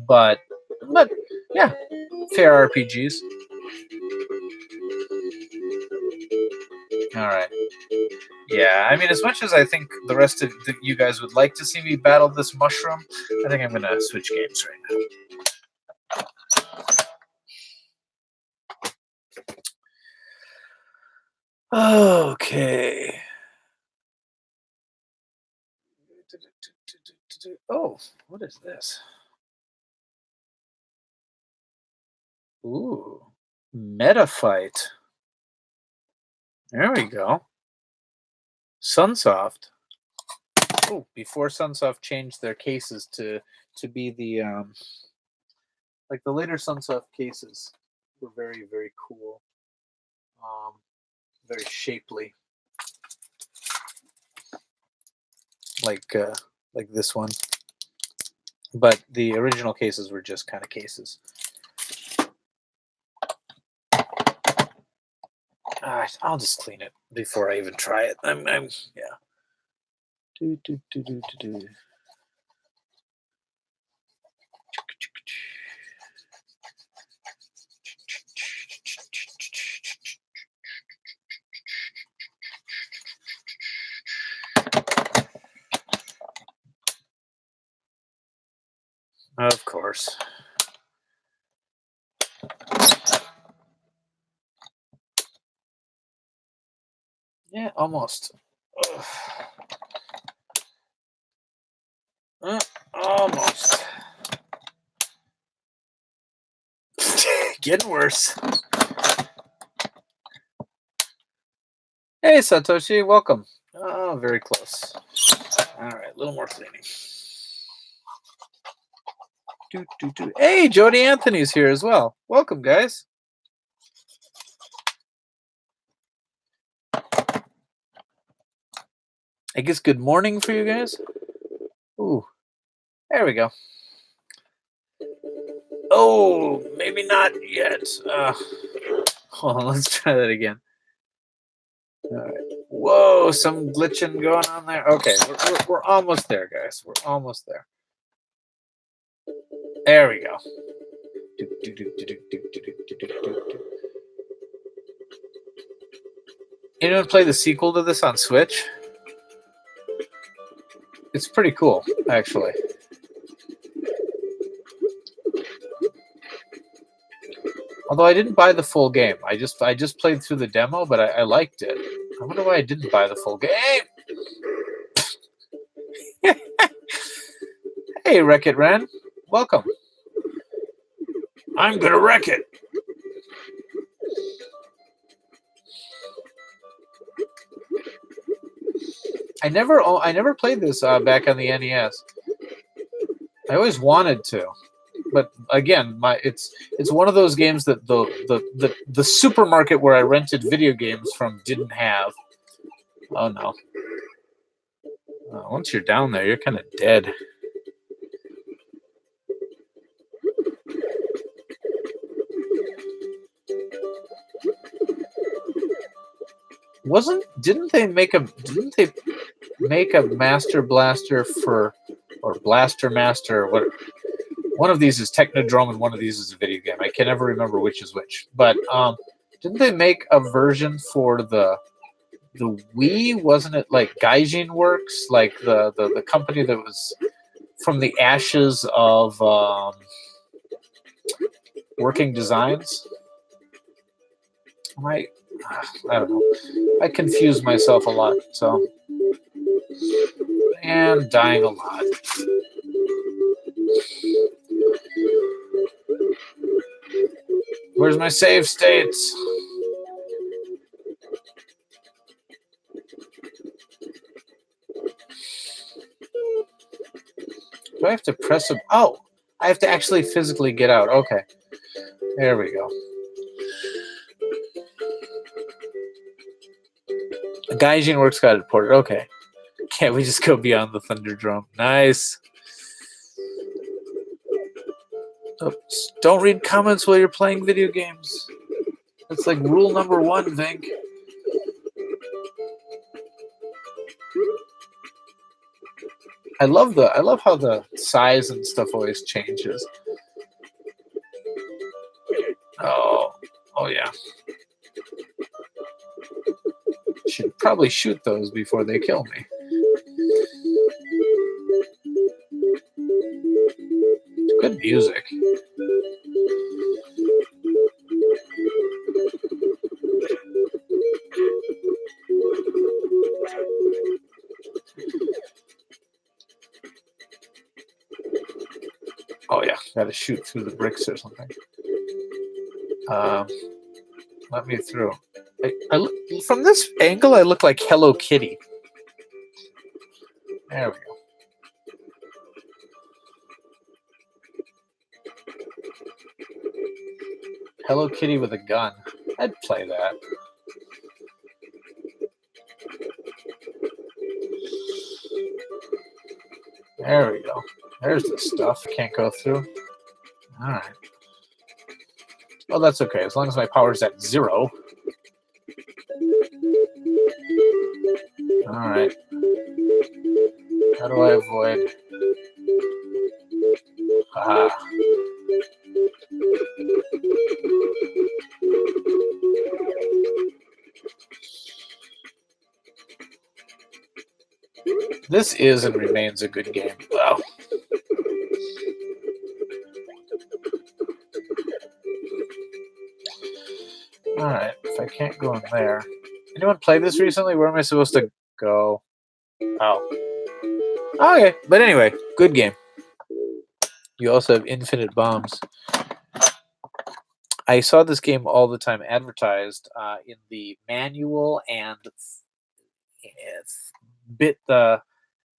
But yeah, fair RPGs. All right. Yeah, I mean, as much as I think the rest of you guys would like to see me battle this mushroom, I think I'm gonna switch games right now. Okay. Oh, what is this? Ooh, meta fight. There we go. Sunsoft. Oh, before Sunsoft changed their cases to be the like the later Sunsoft cases were very, very cool. Very shapely. Like this one. But the original cases were just kind of cases. I'll just clean it before I even try it. I'm yeah. Do. Of course. Yeah, almost. Almost. Getting worse. Hey, Satoshi, welcome. Oh, very close. All right, a little more cleaning. Hey, Jody Anthony's here as well. Welcome, guys. I guess good morning for you guys. Ooh, there we go. Oh, maybe not yet. Hold on, let's try that again. All right. Whoa, some glitching going on there. Okay, we're almost there, guys. We're almost there. There we go. Anyone play the sequel to this on Switch? It's pretty cool, actually. Although I didn't buy the full game. I just played through the demo, but I liked it. I wonder why I didn't buy the full game. Hey, Wreck-It Ren. Welcome. I'm gonna wreck it. I never played this back on the NES. I always wanted to, but again, it's one of those games that the supermarket where I rented video games from didn't have. Oh no! Once you're down there, you're kind of dead. Didn't they make a Master Blaster for, or Blaster Master, or what? One of these is Technodrome and one of these is a video game. I can never remember which is which. But didn't they make a version for the Wii? Wasn't it like Gaijin Works, like the company that was from the ashes of Working Designs? I don't know. I confuse myself a lot, so. And dying a lot. Where's my save states? Do I have to press a... Oh, I have to actually physically get out. Okay. There we go. Gaijin Works got it ported. Okay. Can't we just go beyond the Thunderdrum? Nice. Oops. Don't read comments while you're playing video games. That's like rule number 1, Vinnk. I love how the size and stuff always changes. Oh yeah. Should probably shoot those before they kill me. Good music. Oh yeah, gotta shoot through the bricks or something. Let me through. From this angle, I look like Hello Kitty. There we go. Hello Kitty with a gun. I'd play that. There we go. There's the stuff. Can't go through. All right. Well, that's okay. As long as my power's at 0. All right. How do I avoid? Aha. This is and remains a good game. Wow. All right. If I can't go in there. Anyone play this recently? Where am I supposed to go? Oh. Okay. But anyway, good game. You also have infinite bombs. I saw this game all the time advertised in the manual and the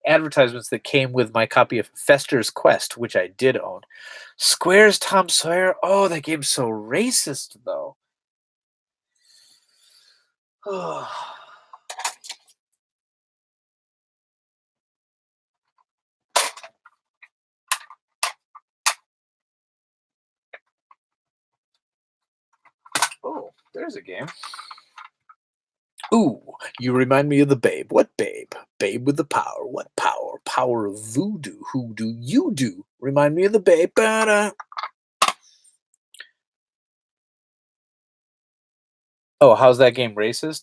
advertisements that came with my copy of Fester's Quest, which I did own. Square's Tom Sawyer. Oh, that game's so racist, though. Oh, there's a game. Ooh, you remind me of the babe. What babe? Babe with the power. What power? Power of voodoo. Who do you do? Remind me of the babe. Ba-da. Oh, how's that game racist?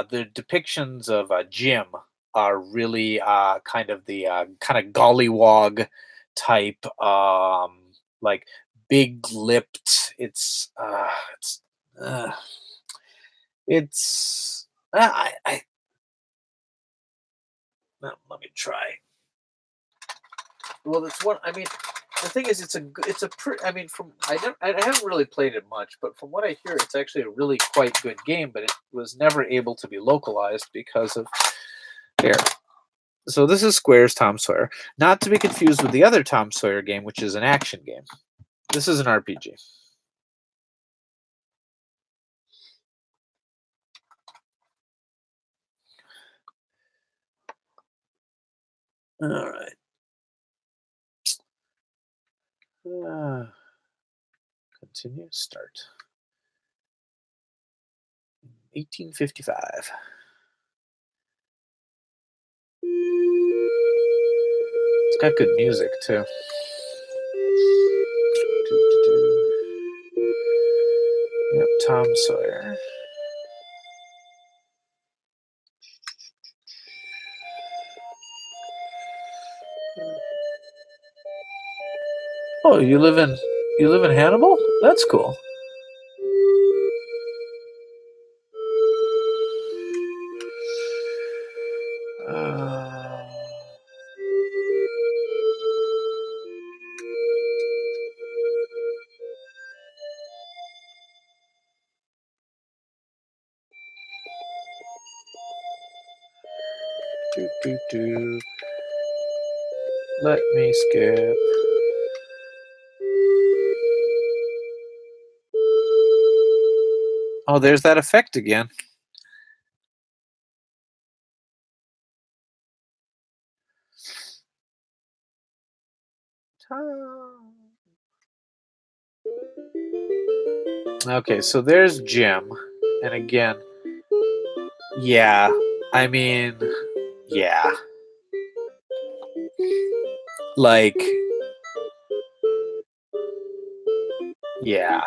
The depictions of Jim are really kind of the kind of gollywog type, like big lipped. Uh, it's. Let me try. Well, it's one. I mean, the thing is, I mean, I haven't really played it much, but from what I hear, it's actually a really quite good game. But it was never able to be localized because of here. So this is Square's Tom Sawyer, not to be confused with the other Tom Sawyer game, which is an action game. This is an RPG. All right. Continue. Start. 1855. It's got good music too. Yep, Tom Sawyer. Oh, you live in Hannibal? That's cool. Let me skip. Oh, there's that effect again. Okay, so there's Jim. And again, yeah, I mean, yeah. Like, yeah.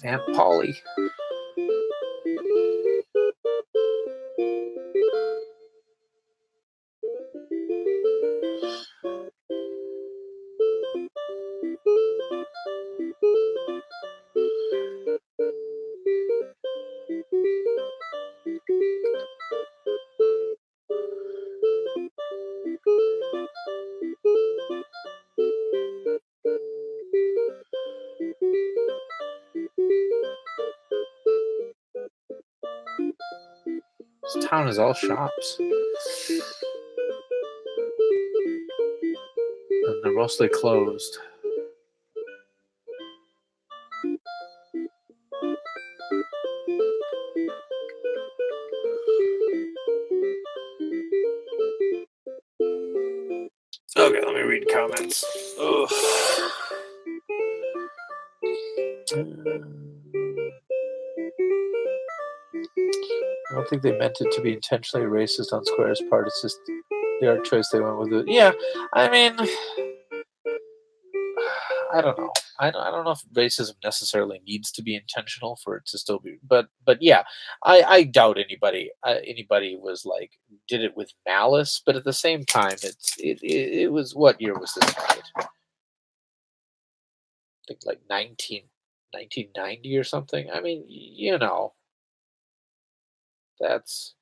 Aunt Polly. This town is all shops. And they're mostly closed. Okay, let me read comments. Ugh. I don't think they meant it to be intentionally racist on Square's part. It's just the art choice they went with it. Yeah, I mean, I don't know. I don't know if racism necessarily needs to be intentional for it to still be. But yeah, I doubt anybody was like did it with malice. But at the same time, it was what year was this made? I think like 1990 or something. I mean, that's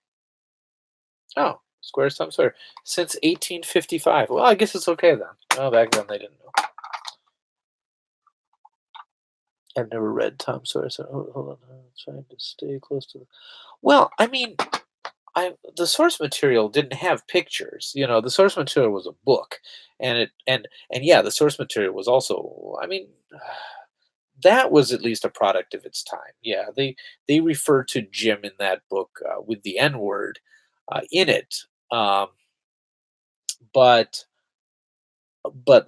oh, Square's Tom Sawyer since 1855. Well, I guess it's okay then. Oh, back then they didn't know. I've never read Tom Sawyer, so hold on. I'm trying to stay close to the. Well, I mean, the source material didn't have pictures. The source material was a book, and yeah, the source material was also. I mean, that was at least a product of its time. Yeah, they refer to Jim in that book with the N word in it, but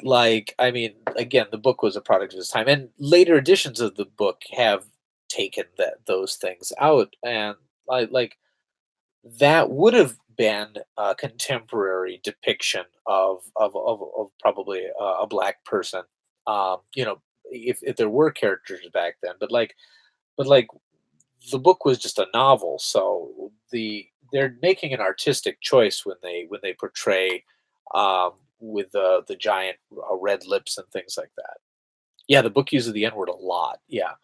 like I mean, again, the book was a product of its time, and later editions of the book have taken those things out, and like that would have been a contemporary depiction of probably a black person. If there were characters back then, but like the book was just a novel, so they're making an artistic choice when they portray with the giant red lips and things like that. Yeah, the book uses the N word a lot. Yeah,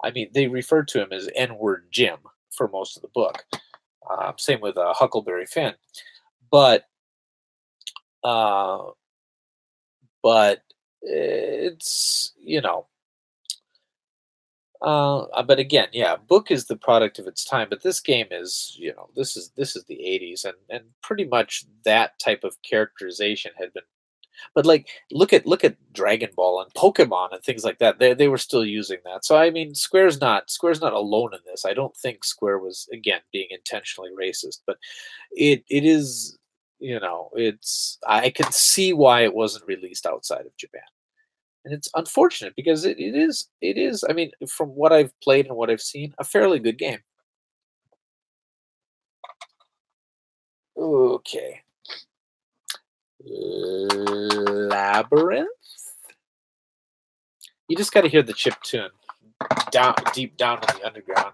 I mean they refer to him as N word Jim for most of the book. Same with Huckleberry Finn, but uh, but it's but again, yeah, book is the product of its time. But this game is, this is the '80s, and pretty much that type of characterization had been. But like, look at Dragon Ball and Pokemon and things like that. They were still using that. So I mean, Square's not alone in this. I don't think Square was again being intentionally racist, but it is. It's I can see why it wasn't released outside of Japan. And it's unfortunate because it is. I mean, from what I've played and what I've seen, a fairly good game. Okay, Labyrinth. You just got to hear the chip tune down deep down in the underground.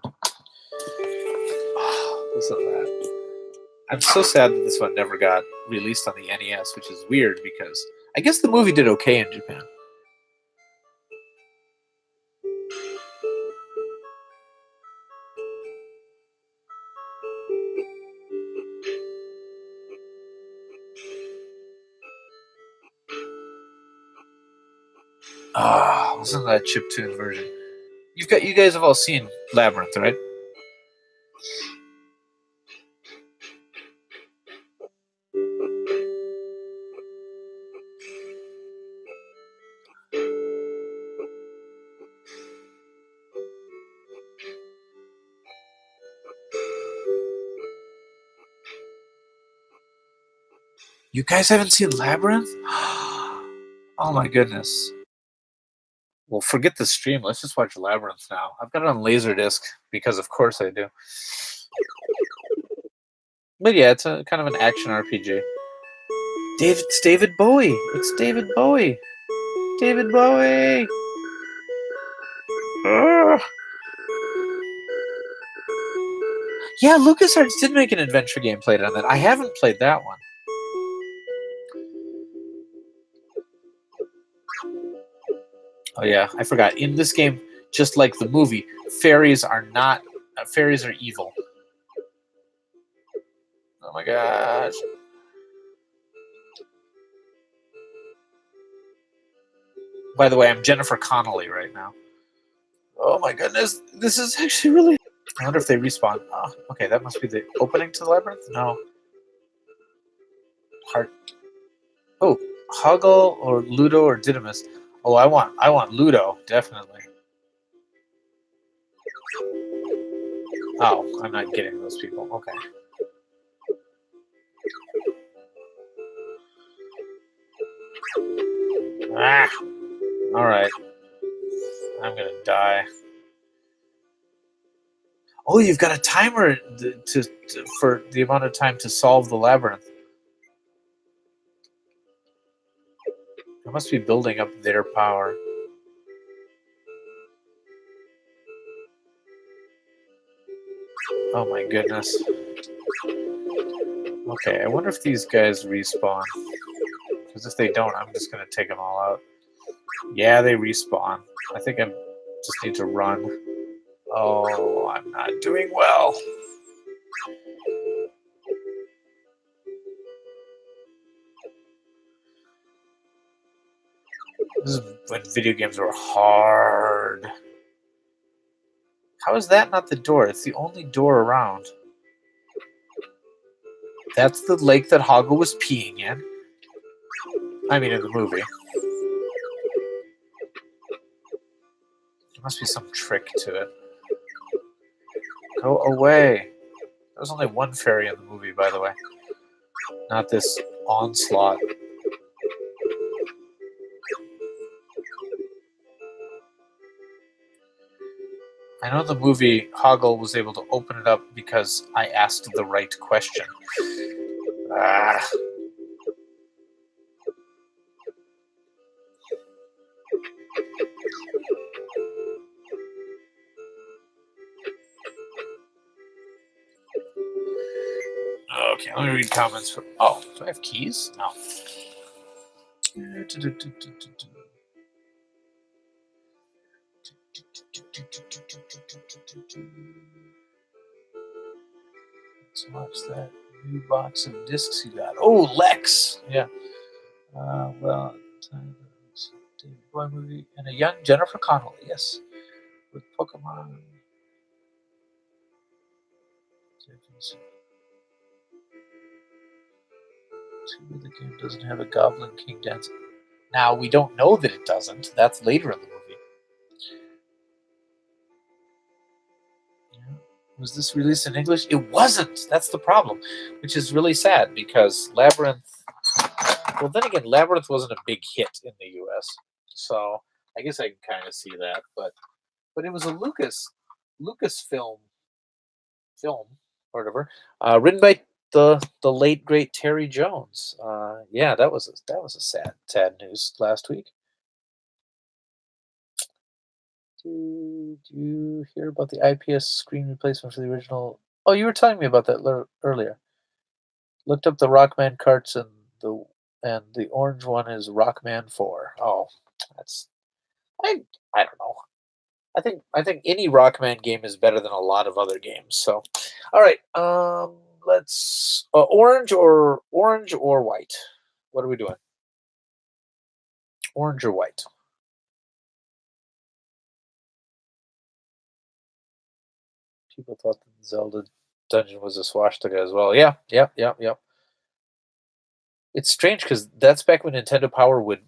Listen to that. I'm so sad that this one never got released on the NES, which is weird because I guess the movie did okay in Japan. Listen to that chiptune version. You guys have all seen Labyrinth, right? You guys haven't seen Labyrinth? Oh my goodness. Well, forget the stream. Let's just watch Labyrinth now. I've got it on Laserdisc because, of course, I do. But yeah, it's a kind of an action RPG. It's David Bowie. It's David Bowie. David Bowie. Ugh. Yeah, LucasArts did make an adventure game played on that. I haven't played that one. Oh yeah, I forgot. In this game, just like the movie, fairies are not. Fairies are evil. Oh my gosh. By the way, I'm Jennifer Connelly right now. Oh my goodness, this is actually really. I wonder if they respawn. Oh, okay, that must be the opening to the labyrinth? No. Heart. Oh, Hoggle or Ludo or Didymus. Oh, I want Ludo, definitely. Oh, I'm not getting those people. Okay. Ah, all right. I'm gonna die. Oh, you've got a timer for the amount of time to solve the labyrinth. I must be building up their power. Oh my goodness. Okay, I wonder if these guys respawn. Because if they don't, I'm just gonna take them all out. Yeah, they respawn. I think I just need to run. Oh, I'm not doing well. This is when video games were hard. How is that not the door? It's the only door around. That's the lake that Hoggle was peeing in. I mean, in the movie. There must be some trick to it. Go away. There's only one fairy in the movie, by the way. Not this onslaught. I know the movie Hoggle was able to open it up because I asked the right question. Ah. Okay, let me read comments. Oh, do I have keys? No. Let's watch that new box of discs you got. Oh, Lex! Yeah. Well, David Boy movie and a young Jennifer Connelly. Yes, with Pokemon. The game doesn't have a Goblin King dance. Now we don't know that it doesn't. That's later in the movie. Yeah. Was this released in English? It wasn't. That's the problem, which is really sad because Labyrinth. Well, then again, Labyrinth wasn't a big hit in the U.S., so I guess I can kind of see that. But it was a Lucasfilm film, or whatever, written by the late great Terry Jones. Yeah, that was a sad news last week. Did you hear about the IPS screen replacement for the original? Oh, you were telling me about that earlier. Looked up the Rockman carts and the orange one is Rockman 4. Oh, that's I don't know. I think any Rockman game is better than a lot of other games. So, all right, let's orange or white. What are we doing? Orange or white? People thought that Zelda Dungeon was a swastika as well. Yeah, yep. It's strange because that's back when Nintendo Power would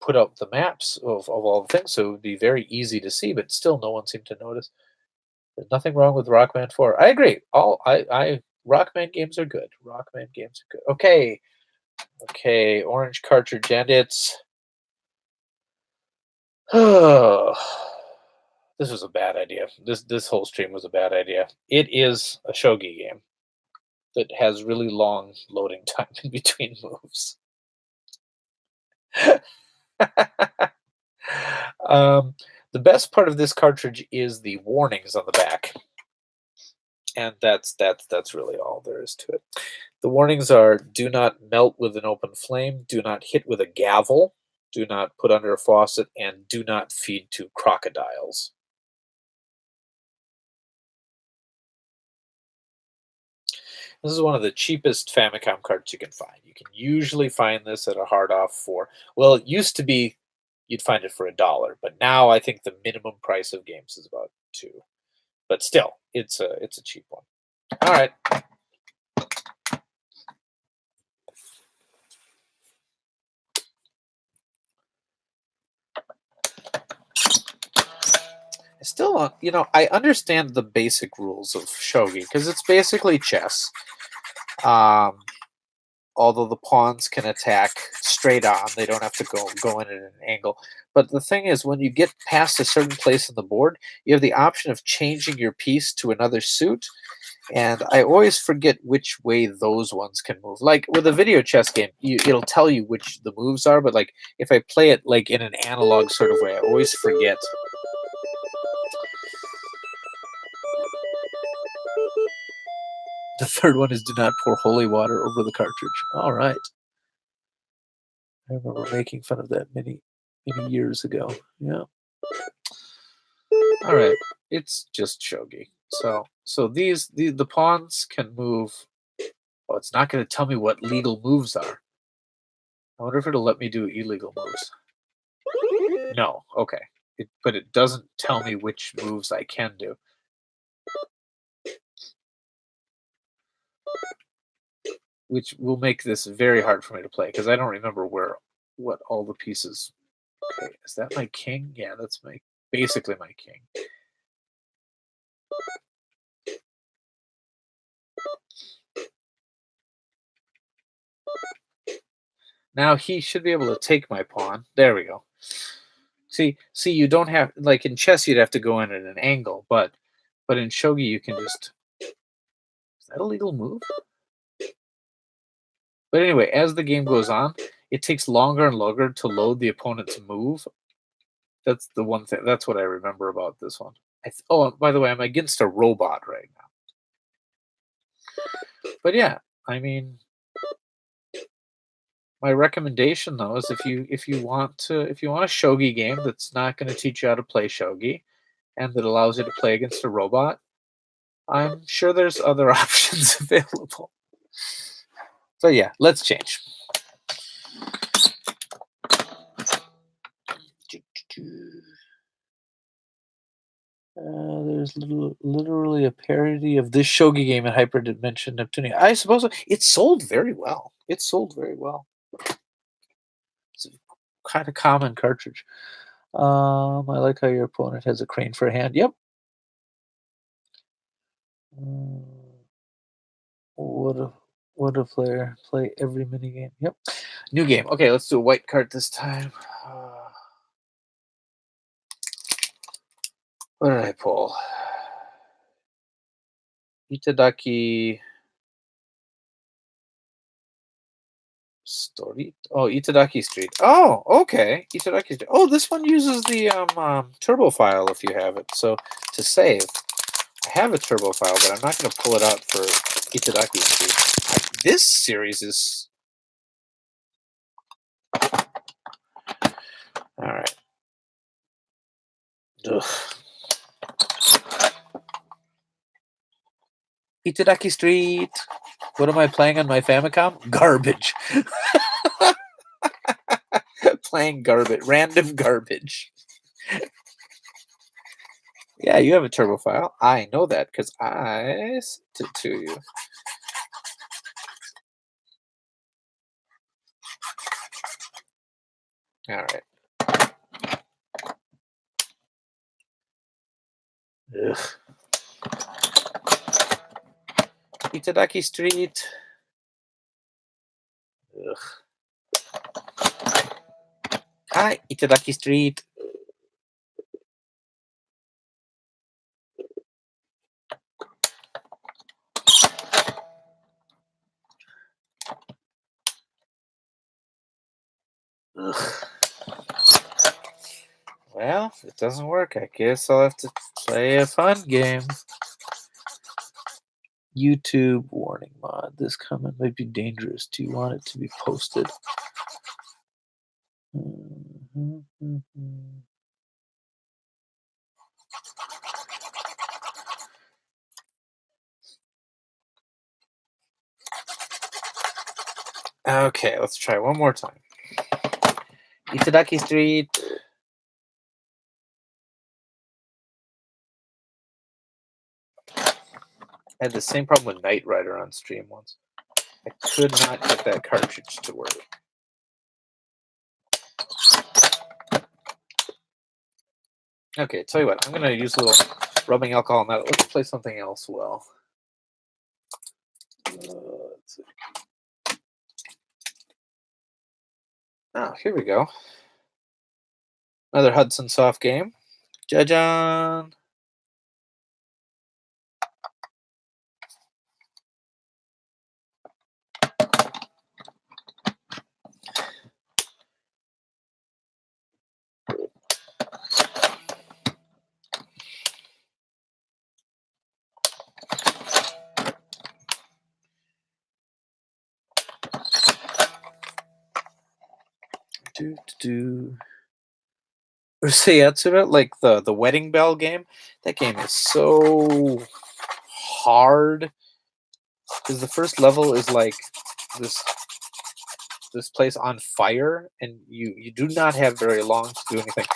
put out the maps of all the things, so it would be very easy to see, but still no one seemed to notice. There's nothing wrong with Rockman 4. I agree. I Rockman games are good. Rockman games are good. Okay, orange cartridge, and it's this was a bad idea. This whole stream was a bad idea. It is a shogi game that has really long loading time in between moves. um, the best part of this cartridge is the warnings on the back, and that's really all there is to it. The warnings are: do not melt with an open flame, do not hit with a gavel, do not put under a faucet, and do not feed to crocodiles. This is one of the cheapest Famicom carts you can find. You can usually find this at a hard off for, well, it used to be you'd find it for $1, but now I think the minimum price of games is about 2. but still, it's a cheap one. All right. I still, I understand the basic rules of shogi because it's basically chess. Um, Although the pawns can attack straight on, they don't have to go in at an angle. But the thing is, when you get past a certain place on the board, you have the option of changing your piece to another suit. And I always forget which way those ones can move. Like with a video chess game, it'll tell you which the moves are. But like if I play it like in an analog sort of way, I always forget. The third one is do not pour holy water over the cartridge. All right. I remember making fun of that many years ago. Yeah. All right. It's just shogi. So the pawns can move. Oh, it's not going to tell me what legal moves are. I wonder if it'll let me do illegal moves. No. Okay. But it doesn't tell me which moves I can do. Which will make this very hard for me to play because I don't remember what all the pieces. Okay, is that my king? Yeah, that's basically my king. Now he should be able to take my pawn. There we go. See, you don't have like in chess you'd have to go in at an angle, but in shogi you can just. Is that a legal move? But anyway, as the game goes on, it takes longer and longer to load the opponent's move. That's the one thing. That's what I remember about this one. Oh, by the way, I'm against a robot right now. But yeah, I mean, my recommendation though is if you want a shogi game that's not going to teach you how to play shogi, and that allows you to play against a robot, I'm sure there's other options available. So yeah, let's change. There's literally a parody of this shogi game in Hyperdimension Neptunia. I suppose it sold very well. It's a kind of common cartridge. I like how your opponent has a crane for a hand. Yep. What a player. Play every minigame. Yep. New game. Okay, let's do a white card this time. What did I pull? Itadaki Street. Oh, Itadaki Street. Oh, okay. Itadaki Street. Oh, this one uses the turbo file if you have it. So to save, I have a turbo file, but I'm not going to pull it out for Itadaki Street. This series is. All right. Ugh. Itadaki Street. What am I playing on my Famicom? Garbage. Playing garbage. Random garbage. Yeah, you have a turbo file. I know that because I sent it to you. All right. Ugh. Itadaki Street. Ugh. Hi, Itadaki Street. Ugh. Well, if it doesn't work, I guess I'll have to play a fun game. YouTube warning mod. This comment might be dangerous. Do you want it to be posted? Okay, let's try one more time. Itadaki Street. I had the same problem with Knight Rider on stream once. I could not get that cartridge to work. Okay, tell you what, I'm going to use a little rubbing alcohol on that. Let's play something else well. Let's see. Oh, here we go. Another Hudson Soft game. Jajan. Urusei like the Wedding Bell game. That game is so hard because the first level is like this place on fire, and you do not have very long to do anything.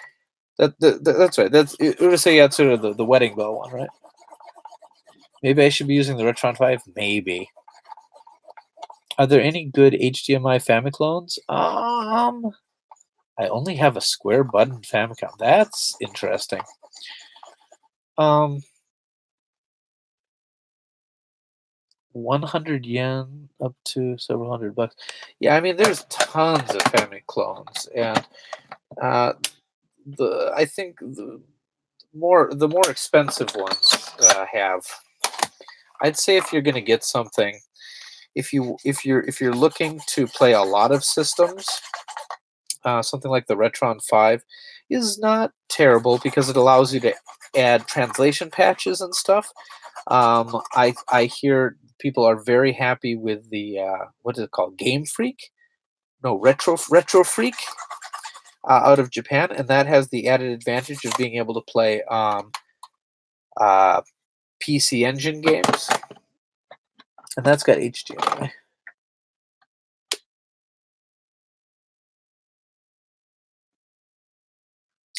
That's right. That's Urusei the Wedding Bell one, right? Maybe I should be using the Retron 5. Maybe. Are there any good HDMI Famiclones? I only have a square button Famicom. That's interesting. 100 yen up to several $100. Yeah, I mean, there's tons of Famiclones, and I think the more expensive ones have. I'd say if you're going to get something, if you're looking to play a lot of systems, something like the Retron 5 is not terrible because it allows you to add translation patches and stuff. I hear people are very happy with the what is it called? Game Freak? No, Retro Freak out of Japan, and that has the added advantage of being able to play PC Engine games, and that's got HDMI.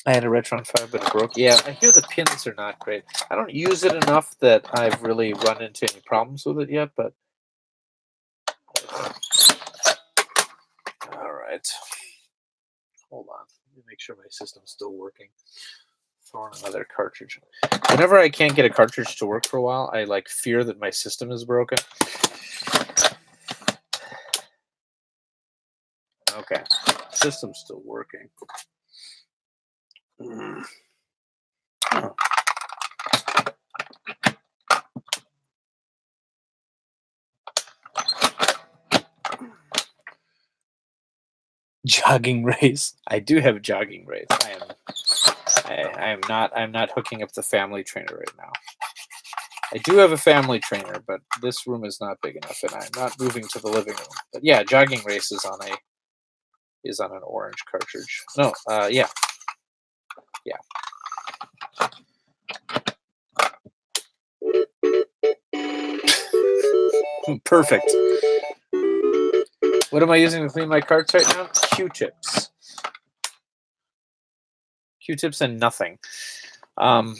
I had a Retron 5, but it broke. Yeah, I hear the pins are not great. I don't use it enough that I've really run into any problems with it yet, but... All right. Hold on. Let me make sure my system's still working. Throw in another cartridge. Whenever I can't get a cartridge to work for a while, I like fear that my system is broken. Okay. System's still working. Oh. Jogging race. I do have a jogging race. I'm not hooking up the family trainer right now. I do have a family trainer, but this room is not big enough, and I'm not moving to the living room. But yeah, jogging race is on an orange cartridge. No, yeah. Perfect. What am I using to clean my carts right now? Q-tips. Q-tips and nothing. I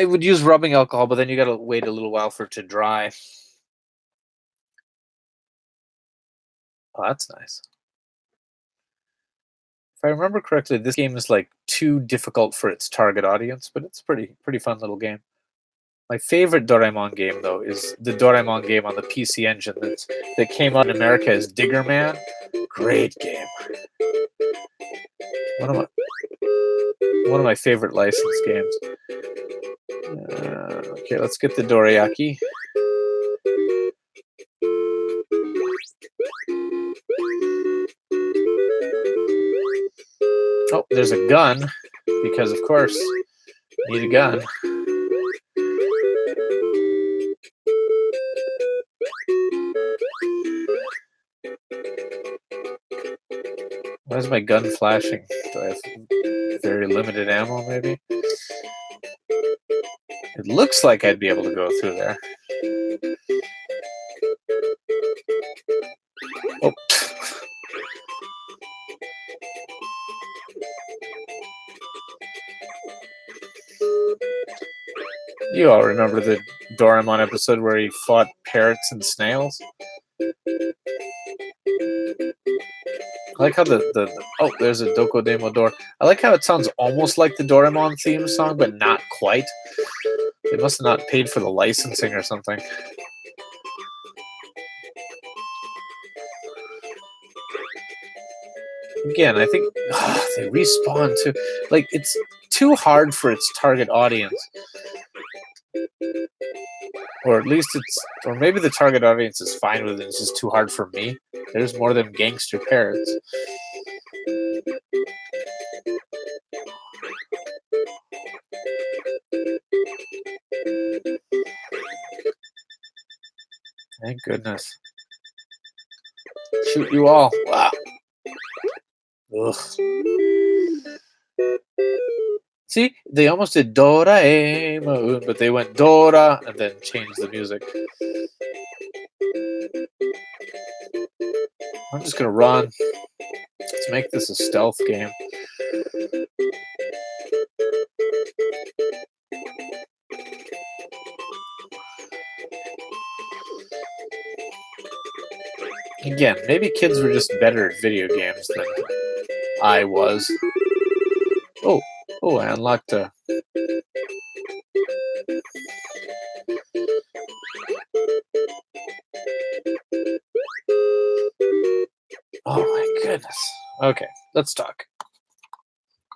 would use rubbing alcohol, but then you got to wait a little while for it to dry. Oh, that's nice. If I remember correctly, this game is like too difficult for its target audience, but it's pretty fun little game. My favorite Doraemon game, though, is the Doraemon game on the PC Engine that came out in America as Digger Man. Great game. One of my favorite licensed games. Okay, let's get the dorayaki. Oh, there's a gun, because of course, need a gun. Why is my gun flashing? Do I have very limited ammo, maybe? It looks like I'd be able to go through there. Oh. You all remember the Doraemon episode where he fought parrots and snails. I like how oh, there's a Doko Demo Door. I like how it sounds almost like the Doraemon theme song, but not quite. They must have not paid for the licensing or something. Again, I think they respawn too. Like, it's too hard for its target audience. Or at least or maybe the target audience is fine with it. It's just too hard for me. There's more than gangster parrots. Thank goodness. Shoot you all. Wow. Ugh. See, they almost did Doraemon, but they went Dora and then changed the music. I'm just gonna run. Let's make this a stealth game. Again, maybe kids were just better at video games than I was. Oh, I unlocked a... Oh my goodness. Okay, let's talk.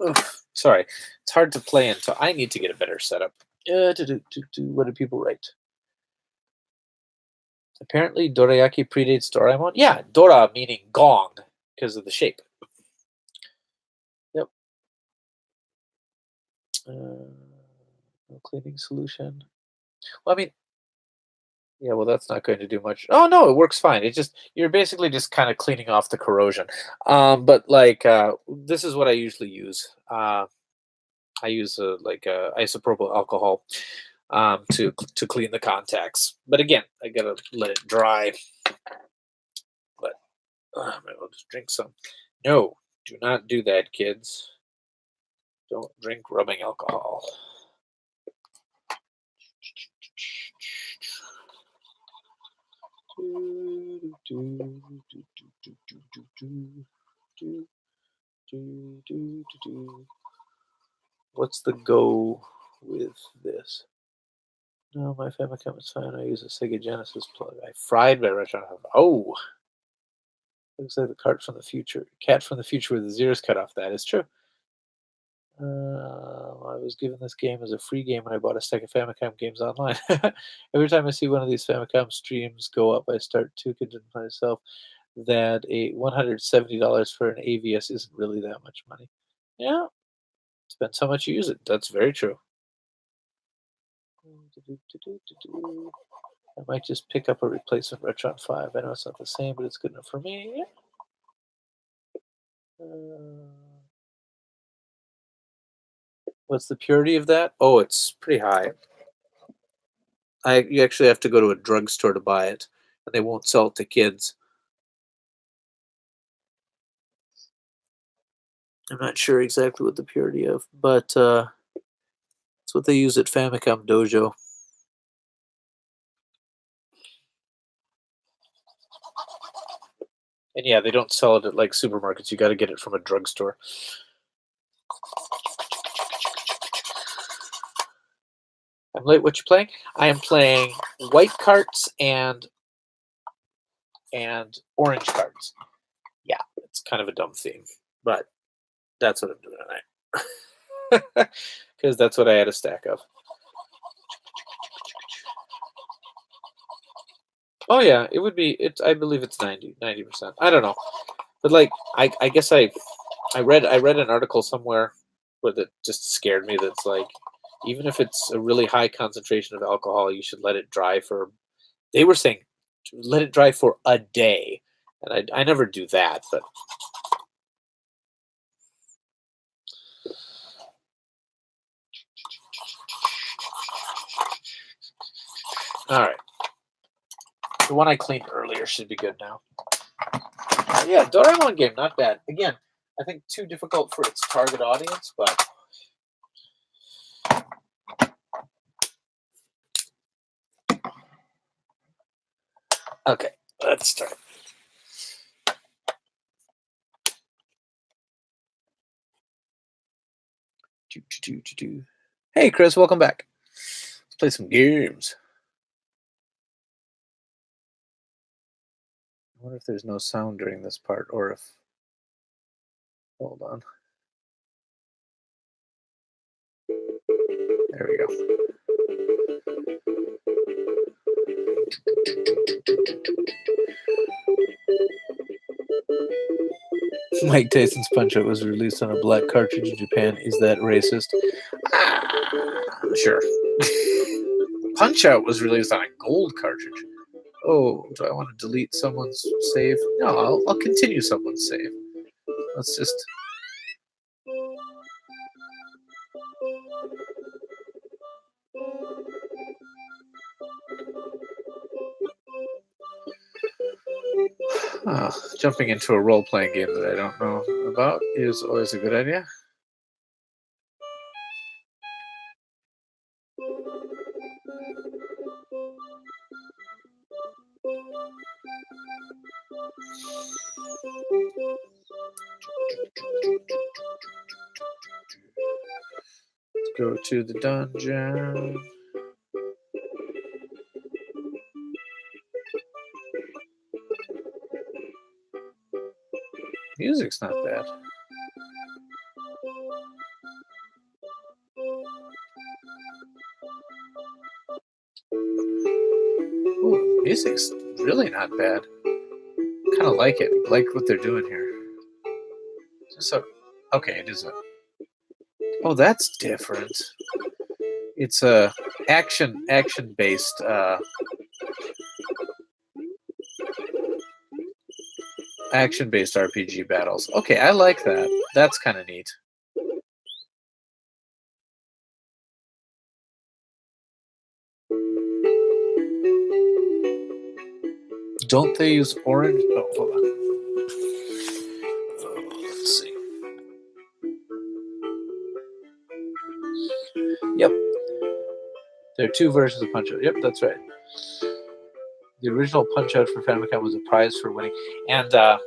Oof, sorry, it's hard to play until I need to get a better setup. What do people write? Apparently, dorayaki predates Doraemon. Yeah, Dora meaning gong because of the shape. Yep. No cleaning solution. Well, I mean, yeah, well, that's not going to do much. Oh no, it works fine. It just you're basically just kind of cleaning off the corrosion. But like this is what I usually use. I use like isopropyl alcohol to clean the contacts. But again, I gotta let it dry. But I'll just drink some. No, do not do that, kids. Don't drink rubbing alcohol. What's the go with this? No, my Famicom is fine. I use a Sega Genesis plug. I fried my restaurant. Oh, looks like the cat from the future. Cat from the future with the zeros cut off. That is true. I was given this game as a free game when I bought a stack of Famicom games online. Every time I see one of these Famicom streams go up, I start to convince myself that a $170 for an AVS isn't really that much money. Yeah, depends how much you use it. That's very true. I might just pick up a replacement Retron 5. I know it's not the same, but it's good enough for me. What's the purity of that? Oh, it's pretty high. You actually have to go to a drugstore to buy it, and they won't sell it to kids. I'm not sure exactly what the purity of, but it's what they use at Famicom Dojo. And yeah, they don't sell it at like supermarkets. You got to get it from a drugstore. I'm late. What you playing? I am playing white carts and orange carts. Yeah, it's kind of a dumb theme, but that's what I'm doing tonight. Because that's what I had a stack of. Oh yeah, it would be. I believe it's 90%. I don't know, but like I guess I read an article somewhere where that just scared me. That's like, even if it's a really high concentration of alcohol, you should let it dry for. They were saying, let it dry for a day, and I never do that, but. All right. The one I cleaned earlier should be good now. Yeah, Doraemon game, not bad. Again, I think too difficult for its target audience, but Okay, let's start. Hey, Chris, welcome back. Let's play some games. I wonder if there's no sound during this part, or if. Hold on. There we go. Mike Tyson's Punch-Out was released on a black cartridge in Japan. Is that racist? Sure. Punch-Out was released on a gold cartridge. Oh, do I want to delete someone's save? No, I'll continue someone's save. Let's just. Jumping into a role-playing game that I don't know about is always a good idea. Let's go to the dungeon. Music's not bad. Ooh, music's really not bad. Kind of like it. Like what they're doing here. Just a. Okay, it is a. Oh, that's different. It's a action based. Action-based RPG battles. Okay, I like that. That's kind of neat. Don't they use orange? Oh, hold on. Let's see. Yep. There are two versions of Punch-Out. Yep, that's right. The original Punch-Out for Famicom was a prize for winning. And the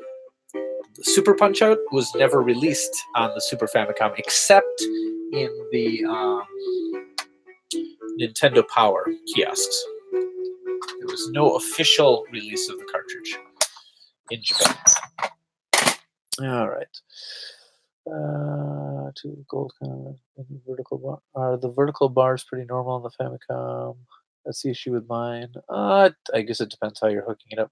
Super Punch-Out was never released on the Super Famicom except in the Nintendo Power kiosks. There was no official release of the cartridge in Japan. All right. Two gold vertical bar. Are the vertical bars pretty normal on the Famicom? That's the issue with mine. I guess it depends how you're hooking it up.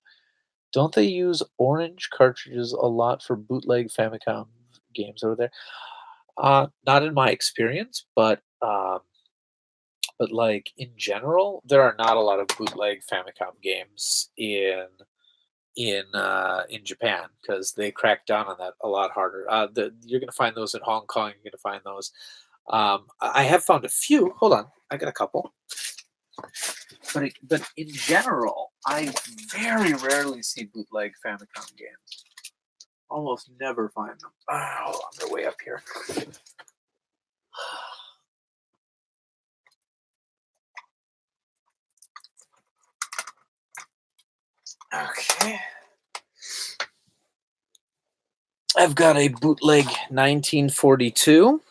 Don't they use orange cartridges a lot for bootleg Famicom games over there? Not in my experience, but like in general, there are not a lot of bootleg Famicom games in Japan because they crack down on that a lot harder. You're going to find those in Hong Kong. You're going to find those. I have found a few. Hold on, I got a couple. But in general, I very rarely see bootleg Famicom games. Almost never find them. Hold on, they're way up here. Okay. I've got a bootleg 1942,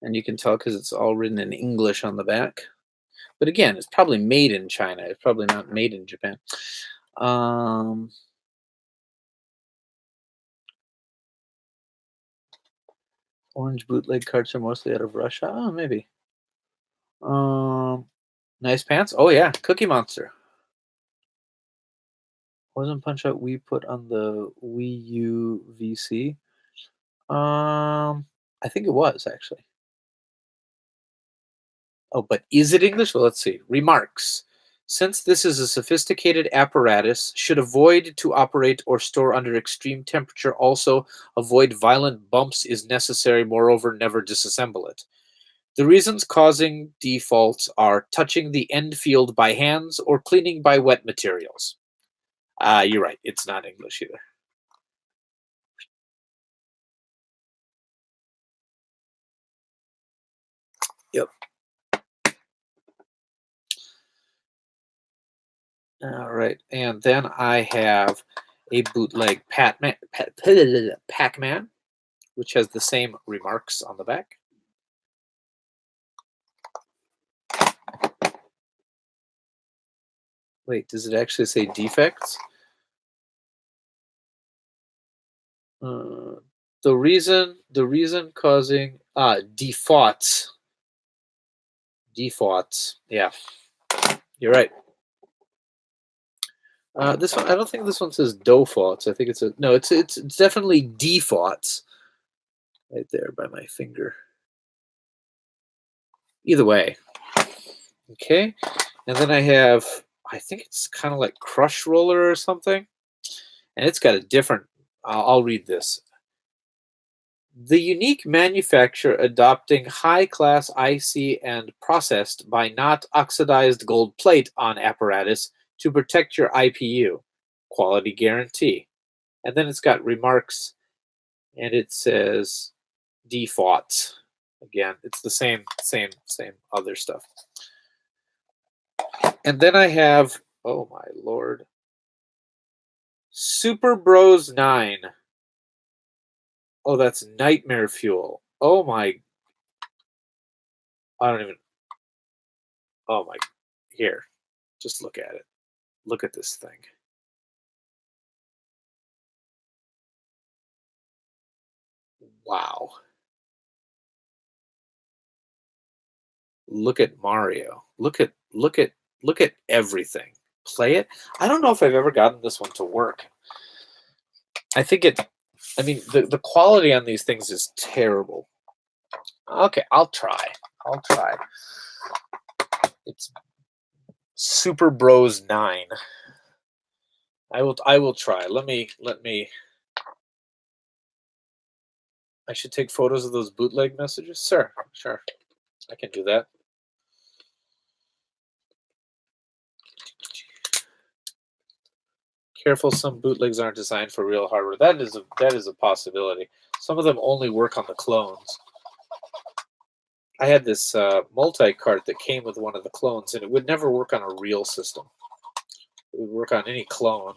and you can tell because it's all written in English on the back. But again, it's probably made in China. It's probably not made in Japan. Orange bootleg carts are mostly out of Russia. Oh, maybe. Nice pants. Oh yeah, Cookie Monster. Wasn't Punch Out we put on the Wii U VC? I think it was actually. Oh, but is it English? Well, let's see. Remarks. Since this is a sophisticated apparatus, should avoid to operate or store under extreme temperature. Also, avoid violent bumps is necessary. Moreover, never disassemble it. The reasons causing defaults are touching the end field by hands or cleaning by wet materials. You're right. It's not English either. Yep. All right, and then I have a bootleg Pac-Man, which has the same remarks on the back. Wait, does it actually say defects? Uh, the reason causing defaults. Yeah, you're right. This one, I don't think this one says defaults. I think it's a no. It's definitely defaults right there by my finger. Either way, okay. And then I have, I think it's kind of like Crush Roller or something, and it's got a different. I'll read this. The unique manufacture adopting high-class IC and processed by not oxidized gold plate on apparatus to protect your IPU. Quality guarantee. And then it's got remarks, and it says default. Again, it's the same other stuff. And then I have, oh my lord, Super Bros 9. Oh, that's nightmare fuel. Oh my, I don't even, oh my, here, just look at it. Look at this thing. Wow. Look at Mario. Look at everything. Play it. I don't know if I've ever gotten this one to work. I think it I mean the quality on these things is terrible. Okay, I'll try. I'll try. It's Super Bros 9. I will try. Let me I should take photos of those bootleg messages? Sure. I can do that. Careful, some bootlegs aren't designed for real hardware. That is a possibility. Some of them only work on the clones. I had this multi-cart that came with one of the clones, and it would never work on a real system. It would work on any clone.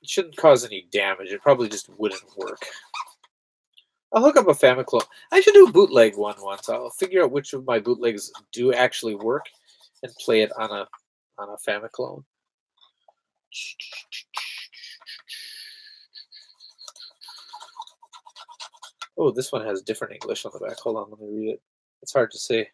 It shouldn't cause any damage. It probably just wouldn't work. I'll hook up a Famicom. I should do a bootleg one once. I'll figure out which of my bootlegs do actually work and play it on a Famicom. Oh, this one has different English on the back. Hold on, let me read it. It's hard to say.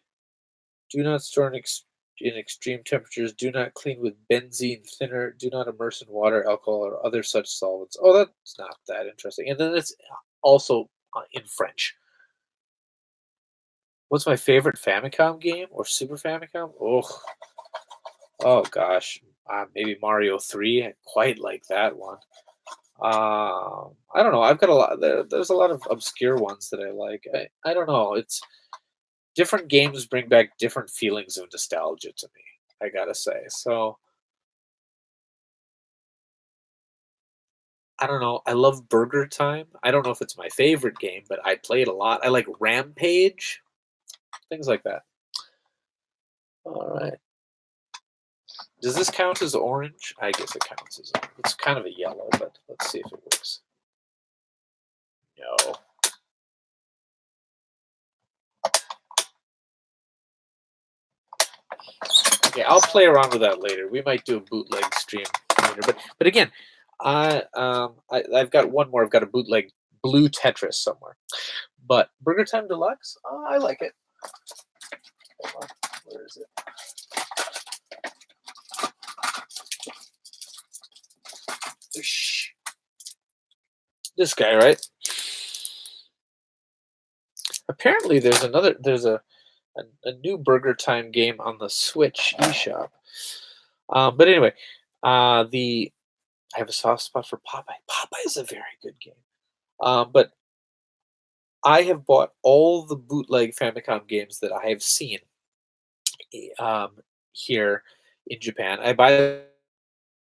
Do not store in extreme temperatures. Do not clean with benzene thinner. Do not immerse in water, alcohol, or other such solvents. Oh, that's not that interesting. And then it's also in French. What's my favorite Famicom game or Super Famicom? Oh gosh, maybe Mario 3. I quite like that one. I don't know. I've got a lot. There's a lot of obscure ones that I like. I don't know. It's different games bring back different feelings of nostalgia to me. I gotta say. So I don't know. I love Burger Time. I don't know if it's my favorite game, but I play it a lot. I like Rampage, things like that. All right. Does this count as orange? I guess it counts as orange. It's kind of a yellow, but let's see if it works. No. Okay, I'll play around with that later. We might do a bootleg stream later, but again, I've got one more. I've got a bootleg Blue Tetris somewhere, but Burger Time Deluxe, I like it. Hold on, where is it? This guy, right? Apparently, there's a new Burger Time game on the Switch eShop. But anyway, the I have a soft spot for Popeye. Popeye is a very good game. But I have bought all the bootleg Famicom games that I have seen um, here in Japan. I buy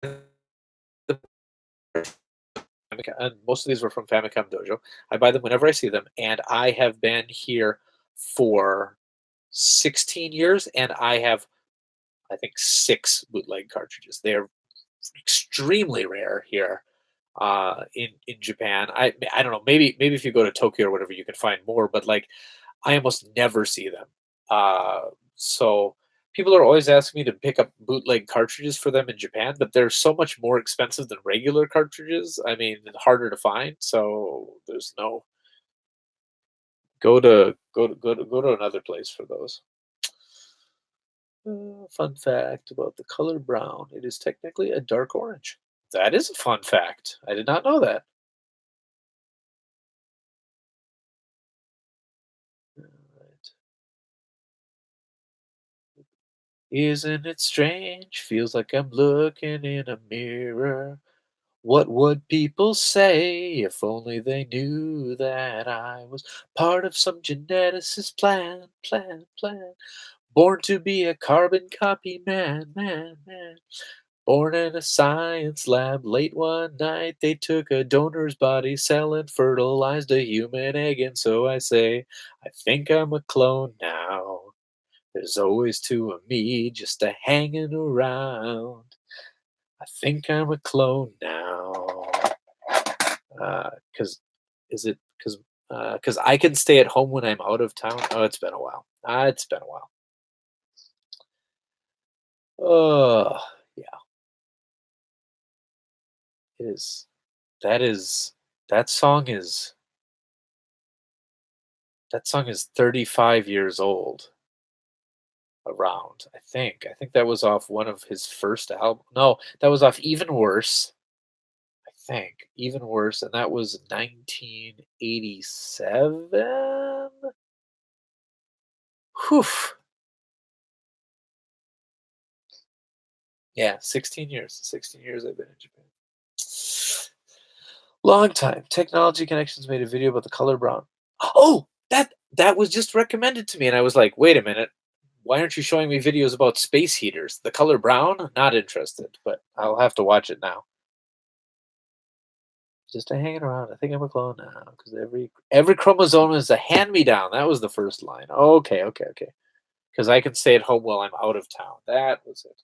the and most of these were from Famicom Dojo. I buy them whenever I see them, and I have been here for 16 years, and I have, I think, 6 bootleg cartridges. They are extremely rare here in Japan. I don't know. Maybe if you go to Tokyo or whatever, you can find more. But like, I almost never see them. So people are always asking me to pick up bootleg cartridges for them in Japan, but they're so much more expensive than regular cartridges. I mean, harder to find. So there's no go to another place for those. Fun fact about the color brown: it is technically a dark orange. That is a fun fact. I did not know that. Alright. Isn't it strange? Feels like I'm looking in a mirror. What would people say if only they knew that I was part of some geneticist plan? Born to be a carbon copy man. Born in a science lab late one night, they took a donor's body cell and fertilized a human egg, and so I say, I think I'm a clone now. There's always two of me just a hanging around. I think I'm a clone now. Cause is it cause I can stay at home when I'm out of town? Oh, it's been a while. It's been a while. Oh, yeah, it is. That is that song is that song is 35 years old around, I think. I think that was off one of his first album. No, that was off Even Worse, I think. Even Worse, and that was 1987? Whew. Yeah, 16 years. 16 years I've been in Japan. Long time. Technology Connections made a video about the color brown. Oh, that was just recommended to me, and I was like, wait a minute. Why aren't you showing me videos about space heaters? The color brown? Not interested, but I'll have to watch it now. Just a hanging around. I think I'm a clone now because every chromosome is a hand me down. That was the first line. Okay. Because I can stay at home while I'm out of town. That was it.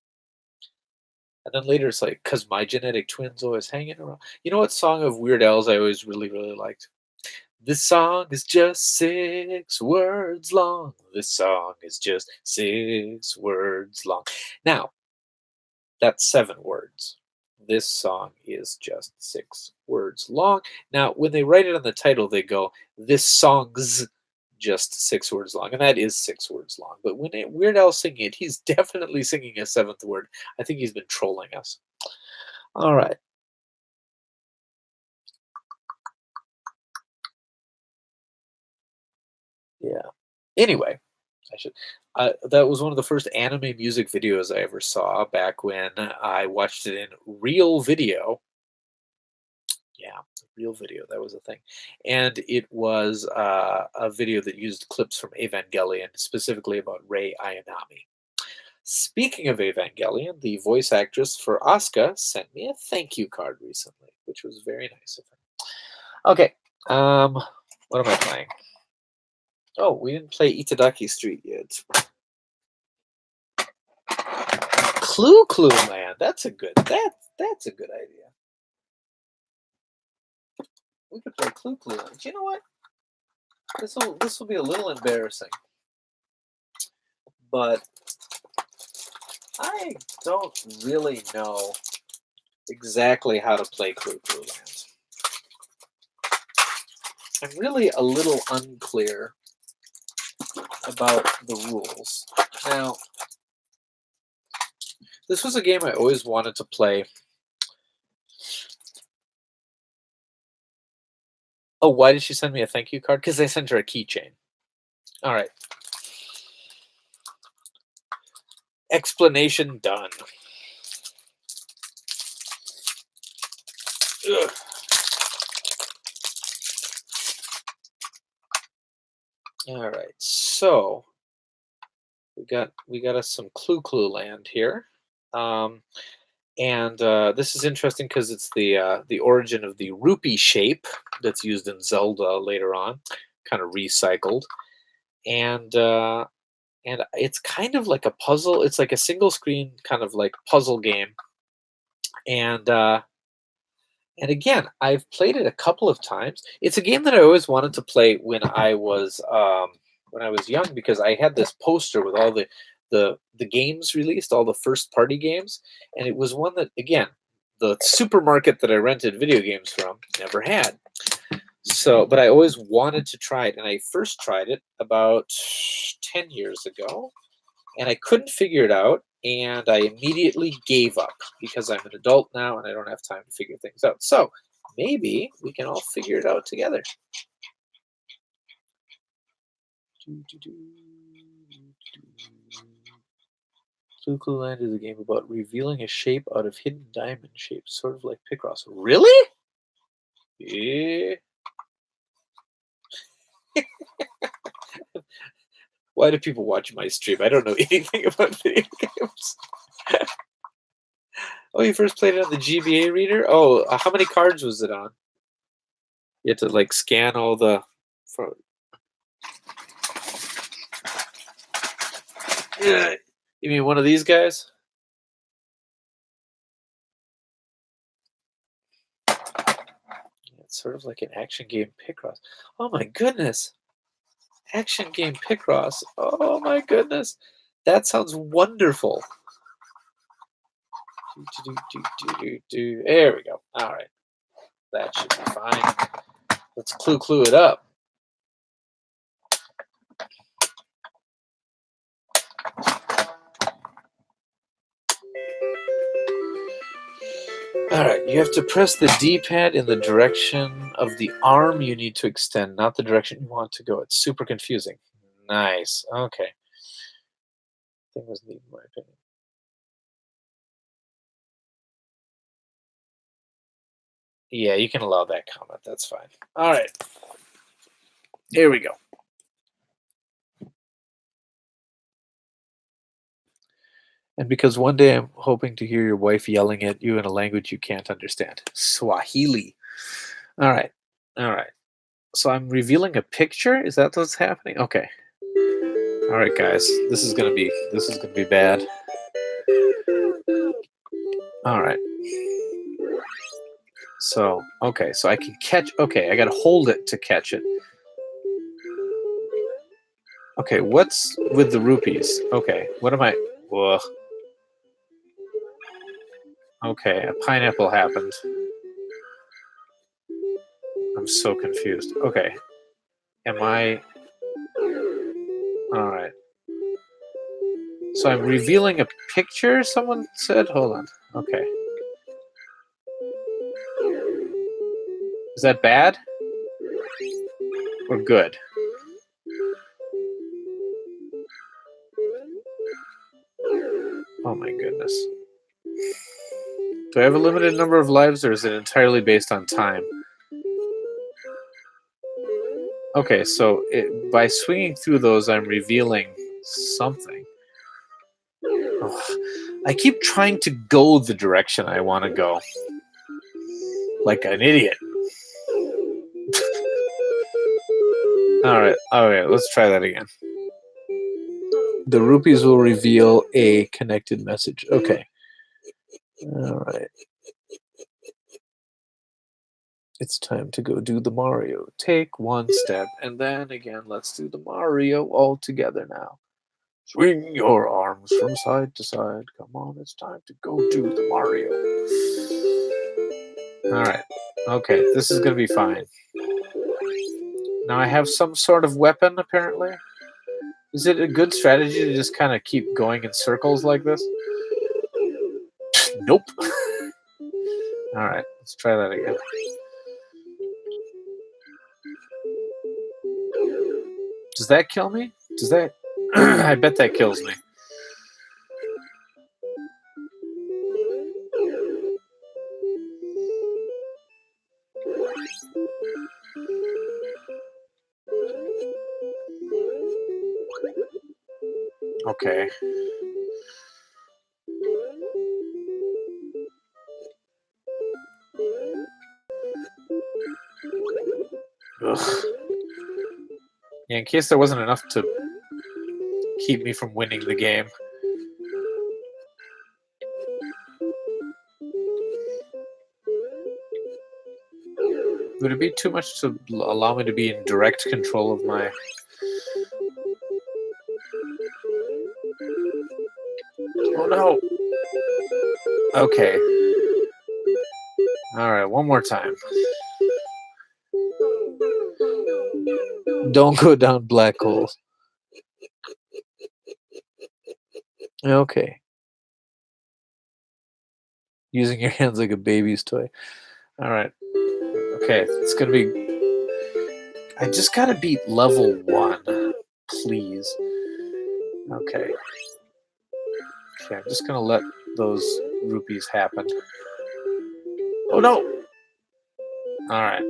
And then later it's like, because my genetic twin's always hanging around. You know what song of Weird Al's I always really liked? This song is just 6 words long. This song is just 6 words long. Now, that's 7 words. This song is just 6 words long. Now, when they write it on the title, they go, this song's just 6 words long. And that is 6 words long. But when Weird Al singing it, he's definitely singing a seventh word. I think he's been trolling us. All right. Yeah. Anyway, I should. That was one of the first anime music videos I ever saw back when I watched it in real video. Yeah, real video. That was a thing, and it was a video that used clips from Evangelion, specifically about Rei Ayanami. Speaking of Evangelion, the voice actress for Asuka sent me a thank you card recently, which was very nice of her. Okay, what am I playing? Oh, we didn't play Itadaki Street yet. Clue Man. That's a good idea. We could play Clue Man. Do you know what? This will be a little embarrassing, but I don't really know exactly how to play Clue Land. I'm really a little unclear about the rules. Now, this was a game I always wanted to play. Oh, why did she send me a thank you card? Because I sent her a keychain. All right. Explanation done. Ugh. All right, so we got us some Clue Land here. Um, And this is interesting because it's the origin of the rupee shape that's used in Zelda later on, kind of recycled. And and it's kind of like a puzzle. It's like a single screen kind of like puzzle game. And and again, I've played it a couple of times. It's a game that I always wanted to play when I was young because I had this poster with all the games released, all the first party games, and it was one that again the supermarket that I rented video games from never had. So, but I always wanted to try it, and I first tried it about 10 years ago, and I couldn't figure it out, and I immediately gave up because I'm an adult now and I don't have time to figure things out. So maybe we can all figure it out together. Clue Clue Land is a game about revealing a shape out of hidden diamond shapes, sort of like Picross. Really? Yeah. Why do people watch my stream? I don't know anything about video games. Oh, you first played it on the GBA reader? Oh, how many cards was it on? You had to like scan all the. For, yeah, you mean one of these guys? It's sort of like an action game Picross. Oh my goodness! Action game Picross. Oh my goodness! That sounds wonderful. There we go. All right, that should be fine. Let's clue it up. All right, you have to press the D-pad in the direction of the arm you need to extend, not the direction you want to go. It's super confusing. Nice. Okay. Thing was neat in my opinion. Yeah, you can allow that comment. That's fine. All right. Here we go. And because one day I'm hoping to hear your wife yelling at you in a language you can't understand. Swahili. All right. All right. So I'm revealing a picture? Is that what's happening? Okay. All right, guys. This is gonna be bad. All right. So, okay, so I can catch. Okay, I gotta hold it to catch it. Okay, what's with the rupees? Okay, what am I? Whoa. Okay, a pineapple happened. I'm so confused. Okay, am I? All right. So I'm revealing a picture. Someone said, "Hold on." Okay, is that bad or good? Oh my goodness. Do I have a limited number of lives, or is it entirely based on time? Okay, so by swinging through those, I'm revealing something. Oh, I keep trying to go the direction I want to go. Like an idiot. Alright, let's try that again. The rupees will reveal a connected message. Okay. Alright. It's time to go do the Mario. Take one step, and then again, let's do the Mario all together now. Swing your arms from side to side. Come on, it's time to go do the Mario. Alright. Okay, this is going to be fine. Now I have some sort of weapon, apparently. Is it a good strategy to just kind of keep going in circles like this? Nope. Alright, let's try that again. Does that kill me? Does that... I bet that kills me. Okay. Ugh. Yeah, in case there wasn't enough to keep me from winning the game. Would it be too much to allow me to be in direct control of my... Oh no! Okay. Alright, one more time. Don't go down black holes. Okay. Using your hands like a baby's toy. Alright. Okay, it's gonna be... I just gotta beat level 1. Please. Okay. Okay, I'm just gonna let those rupees happen. Oh no! Alright.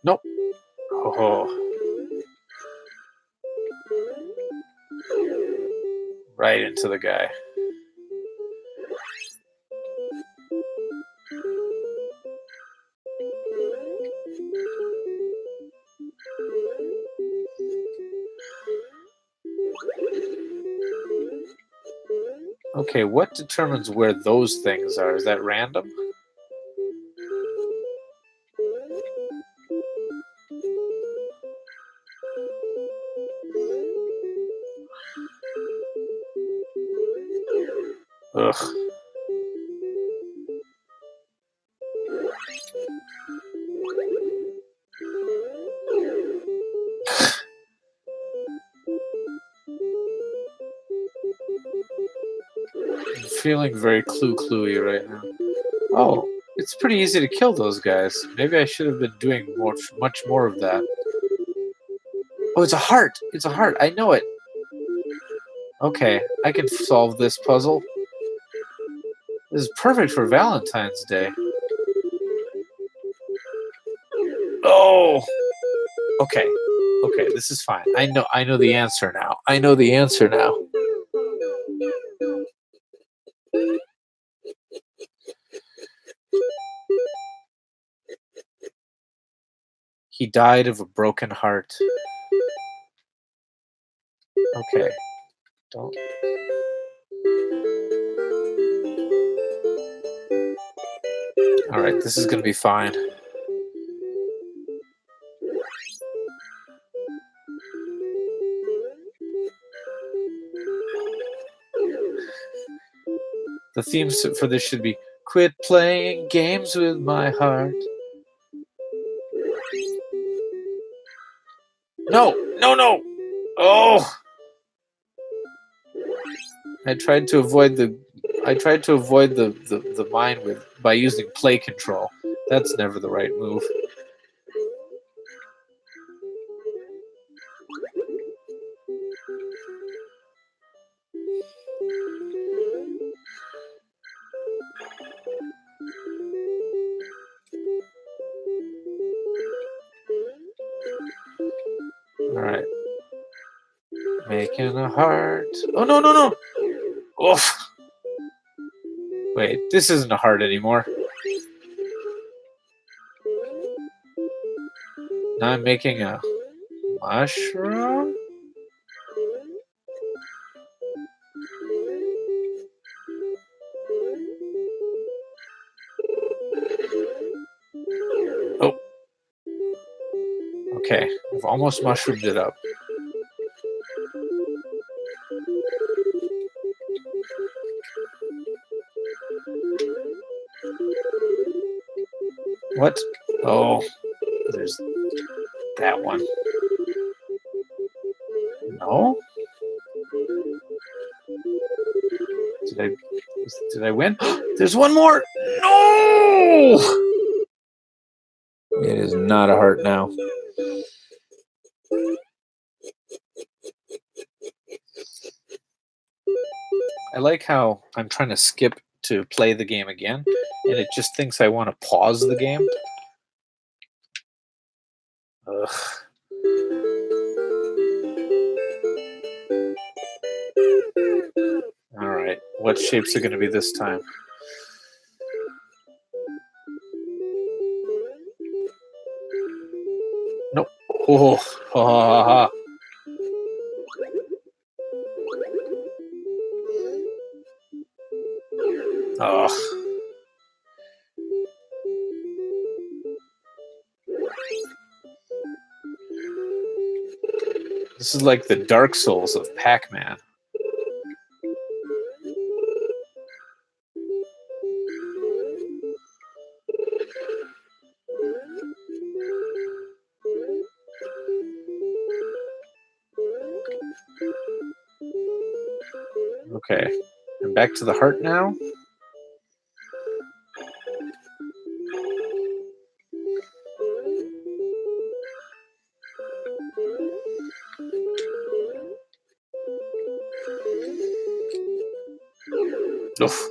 Nope. Oh. Right into the guy. Okay, what determines where those things are? Is that random? Ugh. I'm feeling very cluey right now. Oh, it's pretty easy to kill those guys. Maybe I should have been doing much more of that. Oh, it's a heart! It's a heart! I know it! Okay, I can solve this puzzle. This is perfect for Valentine's Day. Oh! Okay. Okay, this is fine. I know the answer now. I know the answer now. He died of a broken heart. Okay. Don't. Alright, this is gonna be fine. The theme for this should be "Quit playing games with my heart." No! No, no! Oh! I tried to avoid the mine by using play control. That's never the right move. Alright. Making a heart. Oh no, no, no! Oof. Wait, this isn't a heart anymore. Now I'm making a mushroom? Oh. Okay, I've almost mushroomed it up. What? Oh, there's that one. No? Did I win? There's one more! No! It is not a heart now. I like how I'm trying to skip to play the game again, and it just thinks I want to pause the game. Ugh. Alright, what shapes are going to be this time. Nope. Oh, ha, ha, ha. Oh. This is like the Dark Souls of Pac-Man. Okay, and back to the heart now. Oof.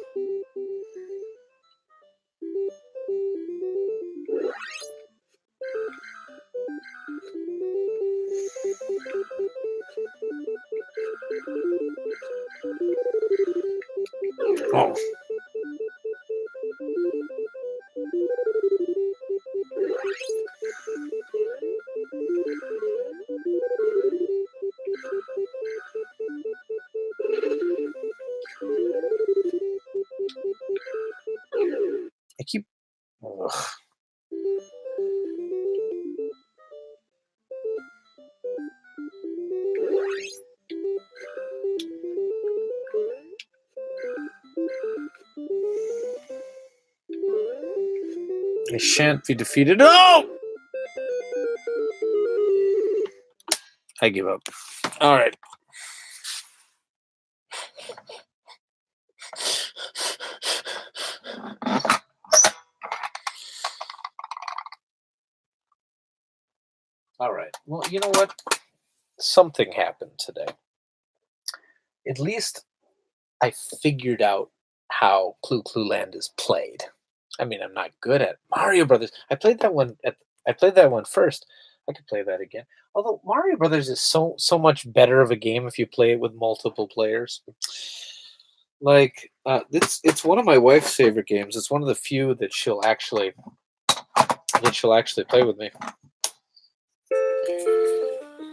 Oh. I keep. Ugh. I shan't be defeated. Oh! I give up. All right. All right. Well, you know what? Something happened today. At least I figured out how Clue Land is played. I mean, I'm not good at Mario Brothers. I played that one first. I could play that again. Although Mario Brothers is so much better of a game if you play it with multiple players. Like it's one of my wife's favorite games. It's one of the few that she'll actually play with me.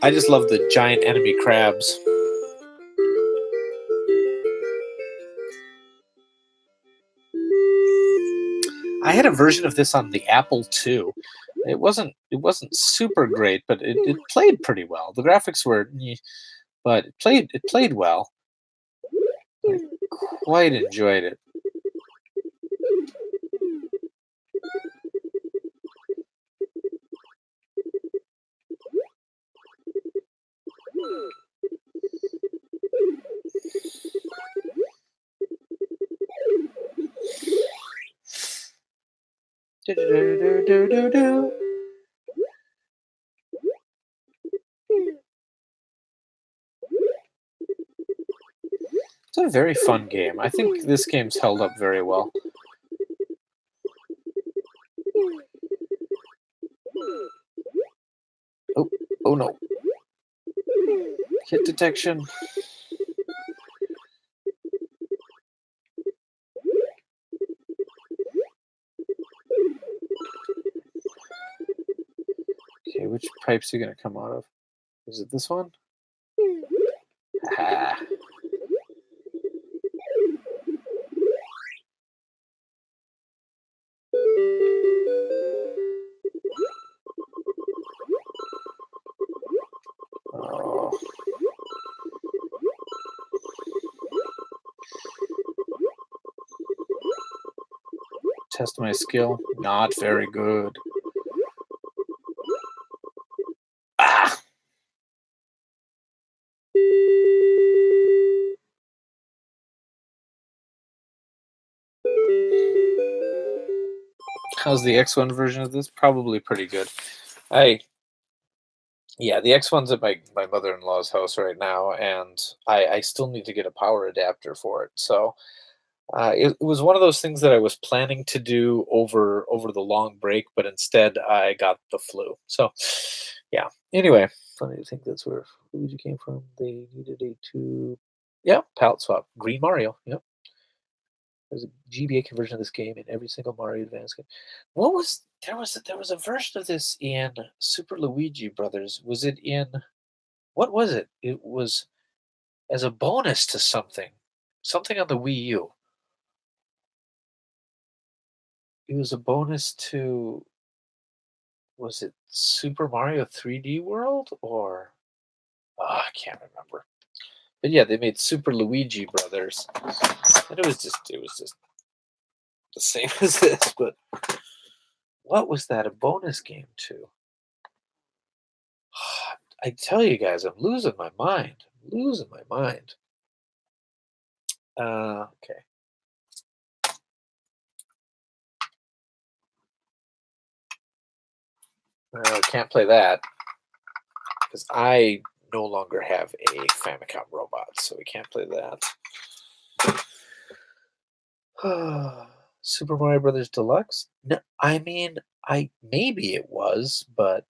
I just love the giant enemy crabs. I had a version of this on the Apple II. It wasn't super great, but it played pretty well. The graphics were, but it played well. I quite enjoyed it. Do-do-do-do-do-do. It's a very fun game. I think this game's held up very well. Oh, oh no. Hit detection. Okay, which pipes are you going to come out of? Is it this one? Ah. Oh. Test my skill. Not very good. Ah. How's the X1 version of this? Probably pretty good. Yeah, the X1's at my mother-in-law's house right now, and I still need to get a power adapter for it. So it was one of those things that I was planning to do over the long break, but instead I got the flu. So yeah. Anyway, funny to think that's where Luigi came from. They needed a two. Yeah, palette swap. Green Mario. Yep. There's a GBA conversion of this game in every single Mario Advance game. What was there was a version of this in Super Luigi Brothers? Was it in what was it? It was as a bonus to something on the Wii U. It was a bonus to was it Super Mario 3D World or I can't remember. But yeah, they made Super Luigi Brothers, and it was just the same as this. But what was that a bonus game to? I tell you guys, I'm losing my mind. I'm losing my mind. Okay. Can't play that because I no longer have a Famicom robot, so we can't play that. Super Mario Brothers Deluxe? No, I mean, I maybe it was, but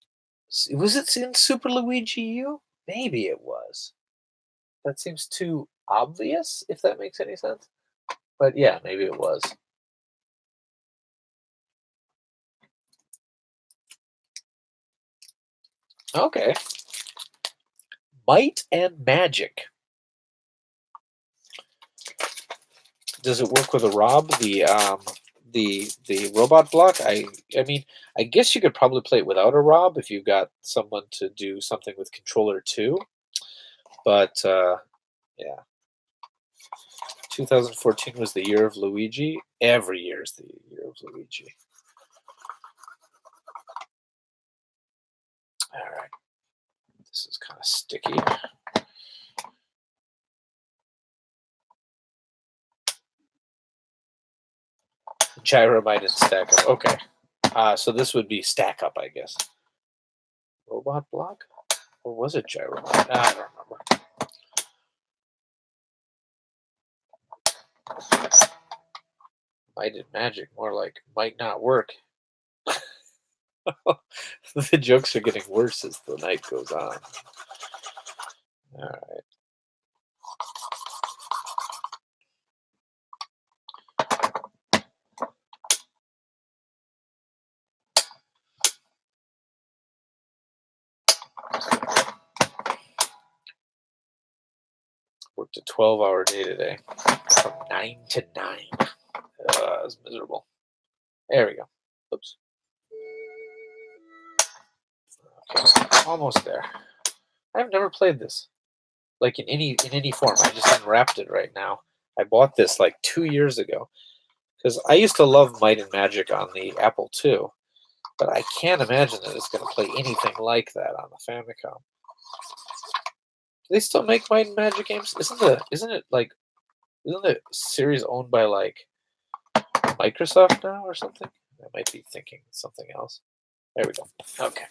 was it in Super Luigi U? Maybe it was. That seems too obvious, if that makes any sense. But yeah, maybe it was. Okay. Might and Magic. Does it work with a Rob? The robot block? I mean, I guess you could probably play it without a Rob if you've got someone to do something with controller too. But yeah. 2014 was the year of Luigi. Every year is the year of Luigi. All right. This is kind of sticky. Gyromite and stack up. Okay. So this would be stack up, I guess. Robot block? Or was it Gyromite? I don't remember. Might and Magic, more like might not work. The jokes are getting worse as the night goes on. All right. Worked a 12-hour day today from 9 to 9. It was miserable. There we go. Oops. Okay, almost there. I've never played this, like in any form. I just unwrapped it right now. I bought this like 2 years ago because I used to love Might and Magic on the Apple II, but I can't imagine that it's going to play anything like that on the Famicom. Do they still make Might and Magic games? Isn't the series owned by like Microsoft now or something? I might be thinking something else. There we go. Okay.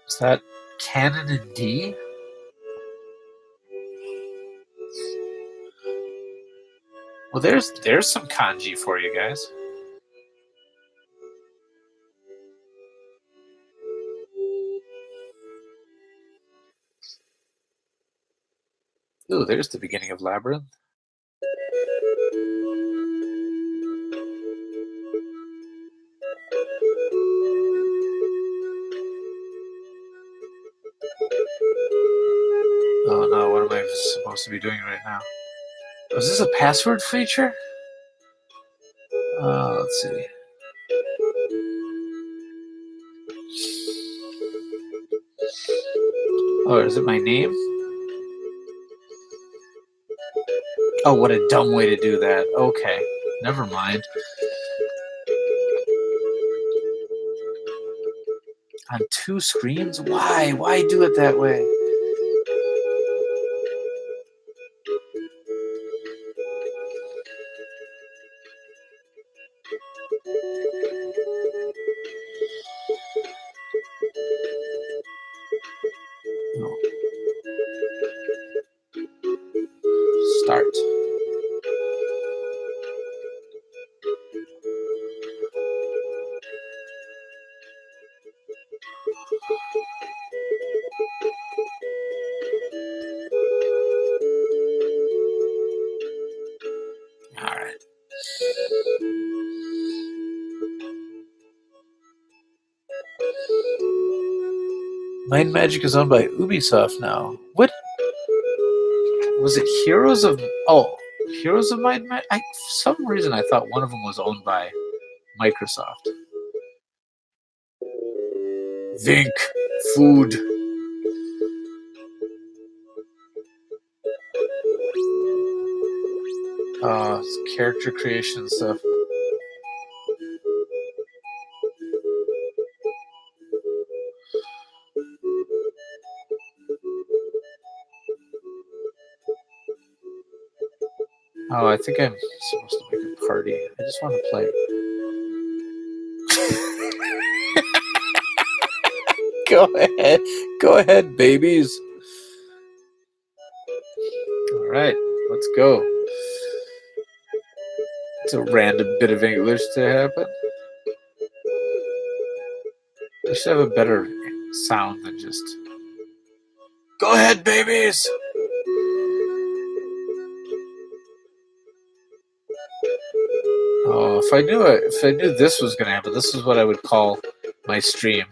Is that Canon in D? Well, there's some kanji for you guys. Ooh, there's the beginning of Labyrinth. Oh no, what am I supposed to be doing right now? Is this a password feature? Let's see. Oh, is it my name? Oh, what a dumb way to do that. Okay, never mind. On 2 screens? Why? Why do it that way? No. Start. Might and Magic is owned by Ubisoft now. What was it? Heroes of Heroes of Might and Magic. For some reason, I thought one of them was owned by Microsoft. Vinnk food. Character creation stuff. Oh, I think I'm supposed to make a party. I just want to play. Go ahead, babies. All right, let's go. It's a random bit of English to happen. I should have a better sound than just. Go ahead, babies. Oh, if I knew this was gonna happen, this is what I would call my stream.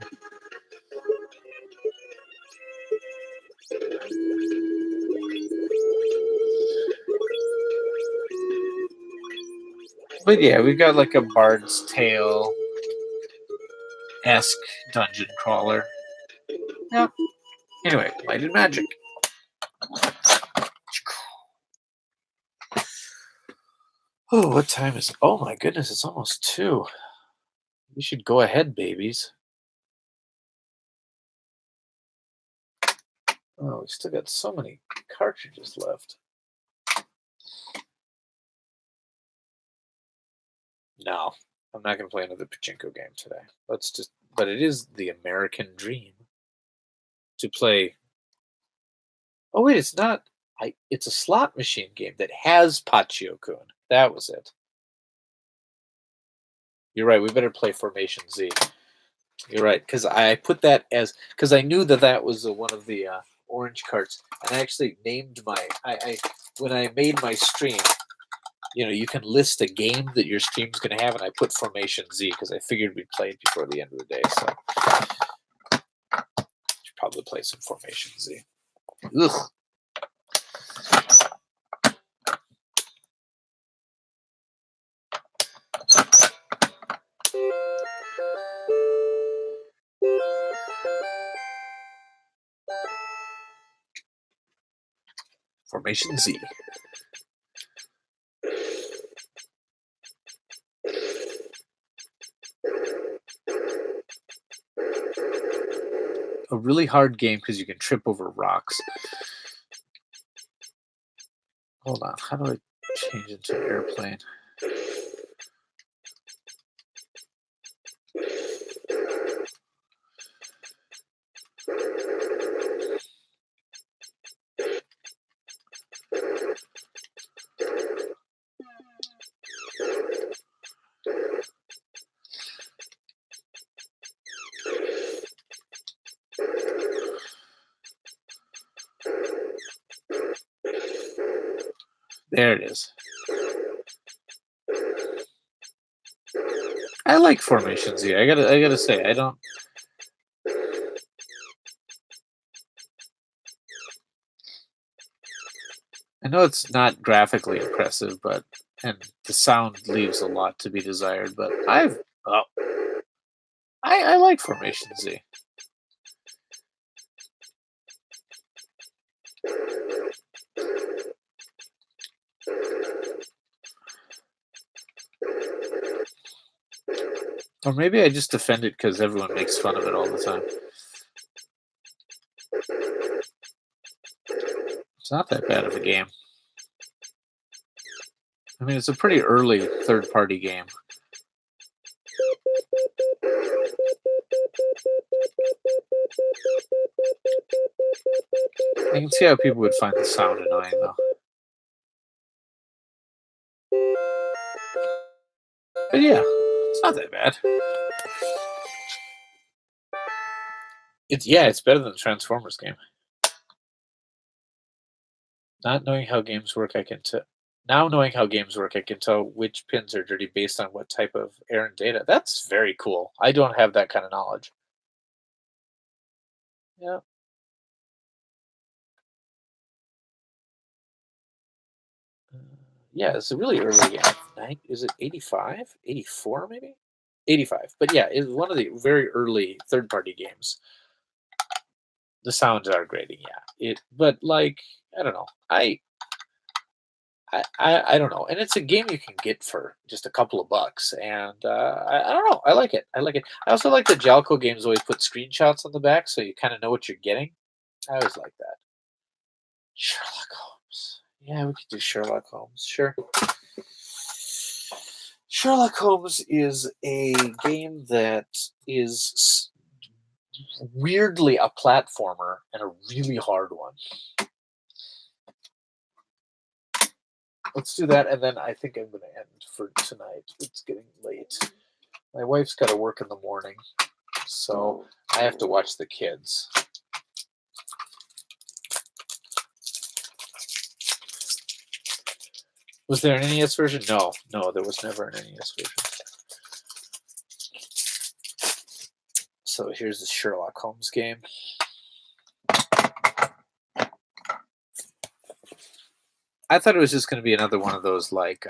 But yeah, we got like a Bard's Tale-esque dungeon crawler. Yeah. Anyway, Light and Magic. Oh, what time is it? Oh my goodness, it's almost 2. We should go ahead, babies. Oh, we still got so many cartridges left. No, I'm not going to play another pachinko game today. But it is the American dream to play. Oh wait, it's not. It's a slot machine game that has Pachio-kun. That was it. You're right. We better play Formation Z. You're right, because I put that as because I knew that was one of the orange carts, and I actually named my. When I made my stream, you can list a game that your stream's going to have, and I put Formation Z because I figured we'd play it before the end of the day. So, should probably play some Formation Z. Ugh. Formation Z. A really hard game because you can trip over rocks. Hold on, how do I change into an airplane? There it is. I like Formation Z. I gotta say, I don't. I know it's not graphically impressive, and the sound leaves a lot to be desired. But I like Formation Z. Or maybe I just defend it because everyone makes fun of it all the time. It's not that bad of a game. I mean, it's a pretty early third-party game. I can see how people would find the sound annoying, though. But yeah, it's not that bad. It's better than the Transformers game. Not knowing how games work, now knowing how games work, I can tell which pins are dirty based on what type of errant data. That's very cool. I don't have that kind of knowledge. Yeah. Uh, yeah, it's a really early game. Is it 85? 84 maybe? 85. But yeah, it's one of the very early third-party games. The sounds are grating, yeah. But like, I don't know. I don't know, and it's a game you can get for just a couple of bucks, and I don't know. I like it. I like it. I also like the Jalco games always put screenshots on the back, so you kind of know what you're getting. I always like that. Sherlock Holmes. Yeah, we could do Sherlock Holmes. Sure. Sherlock Holmes is a game that is weirdly a platformer and a really hard one. Let's do that, and then I think I'm going to end for tonight. It's getting late. My wife's got to work in the morning, so I have to watch the kids. Was there an NES version? No, there was never an NES version. So here's the Sherlock Holmes game. I thought it was just going to be another one of those, like,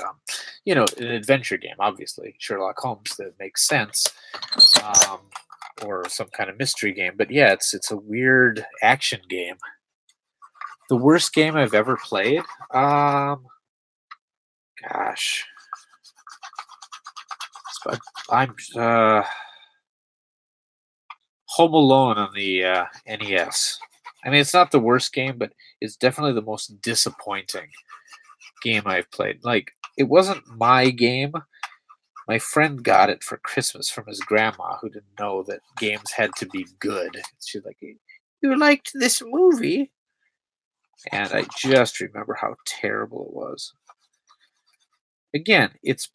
an adventure game, obviously. Sherlock Holmes, that makes sense. Or some kind of mystery game. But yeah, it's a weird action game. The worst game I've ever played? Gosh. I'm Home Alone on the NES. I mean, it's not the worst game, but it's definitely the most disappointing game I've played. Like, it wasn't my game. My friend got it for Christmas from his grandma, who didn't know that games had to be good. She's like, "You liked this movie?" And I just remember how terrible it was. Again, it's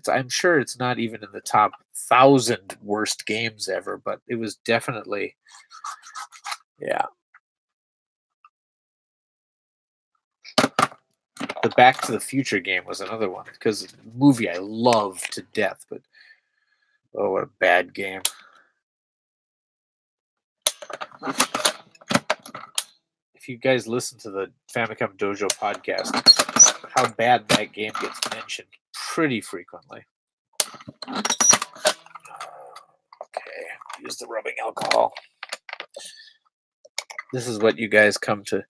I'm sure it's not even in the top 1,000 worst games ever, but it was definitely, yeah. The Back to the Future game was another one because the movie I love to death, but oh, what a bad game. If you guys listen to the Famicom Dojo podcast, how bad that game gets mentioned pretty frequently. Okay, use the rubbing alcohol. This is what you guys come to.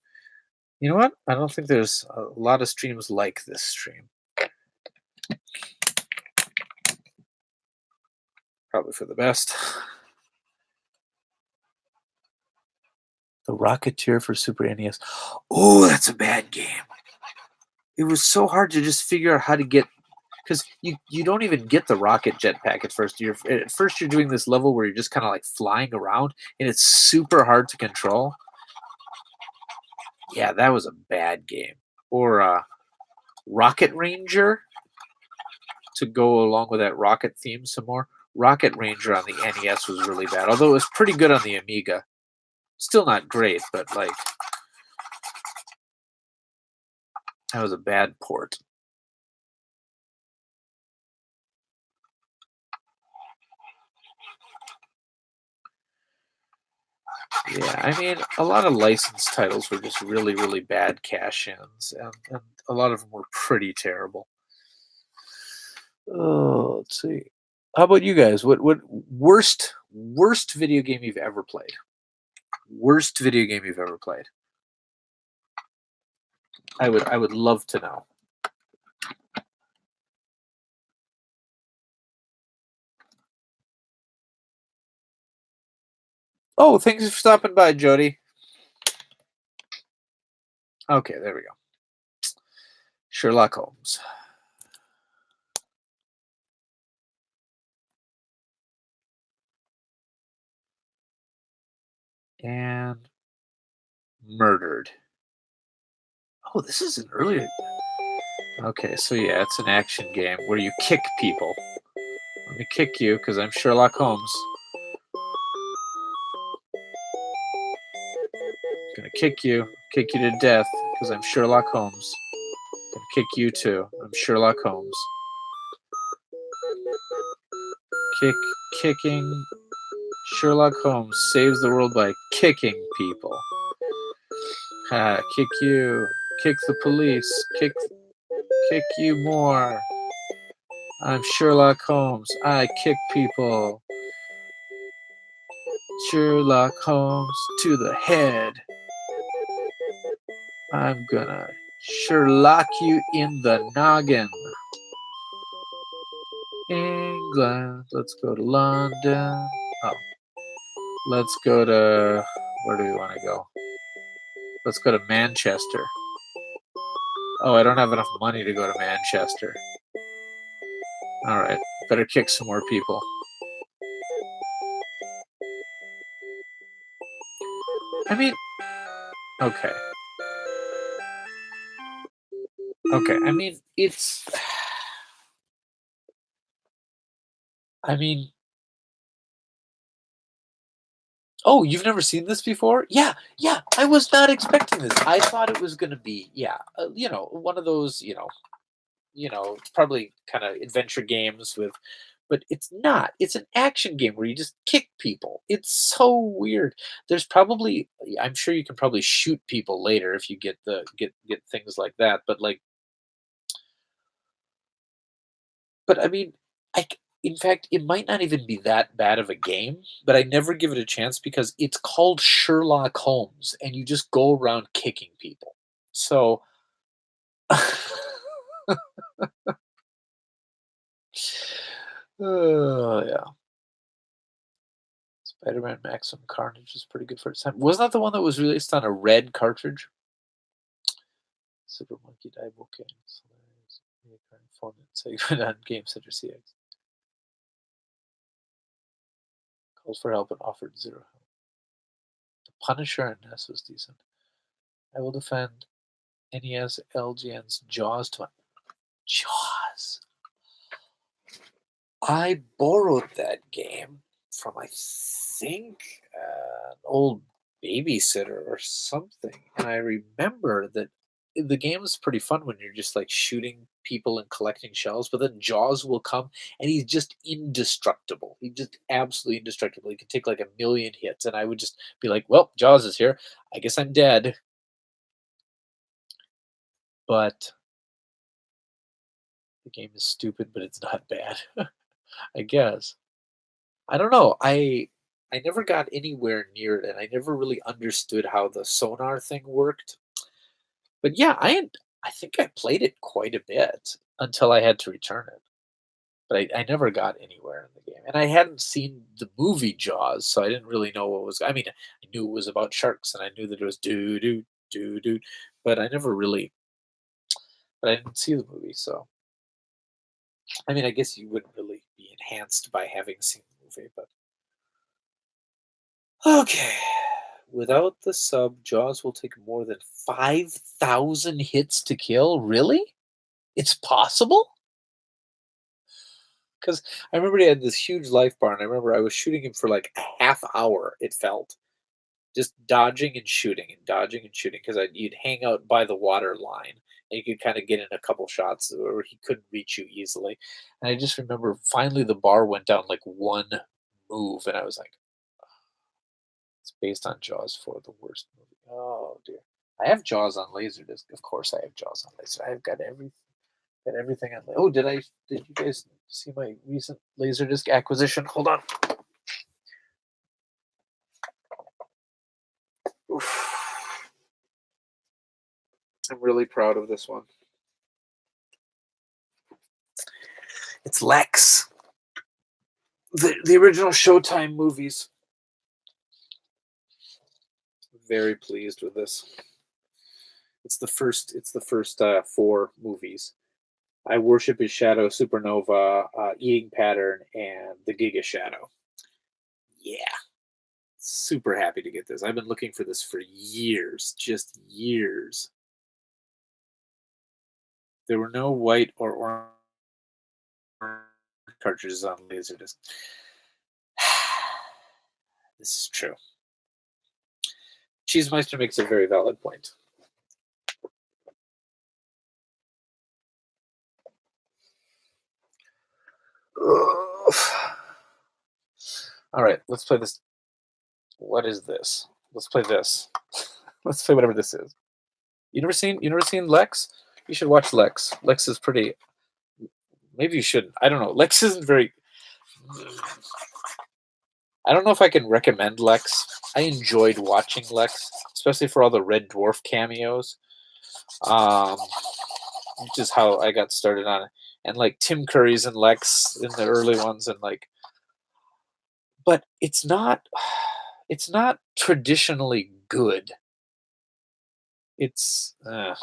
You know what? I don't think there's a lot of streams like this stream. Probably for the best. The Rocketeer for Super NES. Oh, that's a bad game. It was so hard to just figure out how to get, because you don't even get the rocket jetpack at first. At first you're doing this level where you're just kind of like flying around, and it's super hard to control. Yeah, that was a bad game. Or Rocket Ranger, to go along with that rocket theme some more. Rocket Ranger on the NES was really bad, although it was pretty good on the Amiga. Still not great, but like, that was a bad port. Yeah, I mean, a lot of licensed titles were just really, really bad cash-ins, and a lot of them were pretty terrible. Oh, let's see. How about you guys? What worst video game you've ever played? Worst video game you've ever played? I would love to know. Oh, thanks for stopping by, Jody. Okay, there we go. Sherlock Holmes. And Murdered. Oh, this is an earlier. Okay, so yeah, it's an action game where you kick people. Let me kick you because I'm Sherlock Holmes. Gonna kick you to death because I'm Sherlock Holmes. Gonna kick you too. I'm Sherlock Holmes. Kicking Sherlock Holmes saves the world by kicking people. Ha, kick you. Kick the police. Kick you more. I'm Sherlock Holmes. I kick people. Sherlock Holmes to the head. I'm gonna Sherlock you in the noggin. England. Let's go to London. Oh. Let's go to... Where do we want to go? Let's go to Manchester. Oh, I don't have enough money to go to Manchester. Alright. Better kick some more people. I mean... Okay. Okay, I mean, it's... I mean... Oh, you've never seen this before? Yeah, I was not expecting this. I thought it was going to be, one of those, probably kind of adventure games with, but it's not. It's an action game where you just kick people. It's so weird. There's probably, I'm sure you can probably shoot people later if you get things like that. But I mean, in fact, it might not even be that bad of a game, but I never give it a chance because it's called Sherlock Holmes, and you just go around kicking people. So, yeah. Spider-Man Maximum Carnage is pretty good for its time. Wasn't that the one that was released on a red cartridge? Super Monkey Die Bouquet. Phone it. So you put on Game Center CX. Calls for help and offered zero help. The Punisher and Ness was decent. I will defend NES LGN's Jaws to Jaws. I borrowed that game from, I think, an old babysitter or something. And I remember that the game is pretty fun when you're just like shooting people and collecting shells, but then Jaws will come and he's just indestructible. He's just absolutely indestructible. He can take like a million hits. And I would just be like, well, Jaws is here. I guess I'm dead. But the game is stupid, but it's not bad, I guess. I don't know. I never got anywhere near it, and I never really understood how the sonar thing worked. But yeah, I think I played it quite a bit until I had to return it. But I never got anywhere in the game, and I hadn't seen the movie Jaws, so I didn't really know what was. I mean, I knew it was about sharks, and I knew that it was doo doo doo doo, but I never really. But I didn't see the movie, so I mean, I guess you wouldn't really be enhanced by having seen the movie, but okay. Without the sub, Jaws will take more than 5,000 hits to kill? Really? It's possible? Because I remember he had this huge life bar, and I remember I was shooting him for like a half hour, it felt. Just dodging and shooting and dodging and shooting because you'd hang out by the water line and you could kind of get in a couple shots or he couldn't reach you easily. And I just remember finally the bar went down like one move, and I was like, it's based on Jaws 4, the worst movie. Oh dear. I have Jaws on Laserdisc. Of course, I have Jaws on Laserdisc. I've got everything on. Oh, did you guys see my recent Laserdisc acquisition? Hold on. Oof. I'm really proud of this one. It's Lex. The original Showtime movies. Very pleased with this. It's the first. It's the first 4 movies. I Worship His Shadow, Supernova, Eating Pattern, and The Giga Shadow. Yeah, super happy to get this. I've been looking for this for years, just years. There were no white or orange cartridges on Laserdisc. This is true. Cheesemeister makes a very valid point. All right, let's play this. What is this? Let's play this. Let's play whatever this is. You never seen Lex? You should watch Lex. Lex is pretty. Maybe you shouldn't. I don't know. Lex isn't very. I don't know if I can recommend Lex. I enjoyed watching Lex, especially for all the Red Dwarf cameos. Um, which is how I got started on it. And like Tim Curry's and Lex in the early ones, and like, but it's not traditionally good. It's yeah,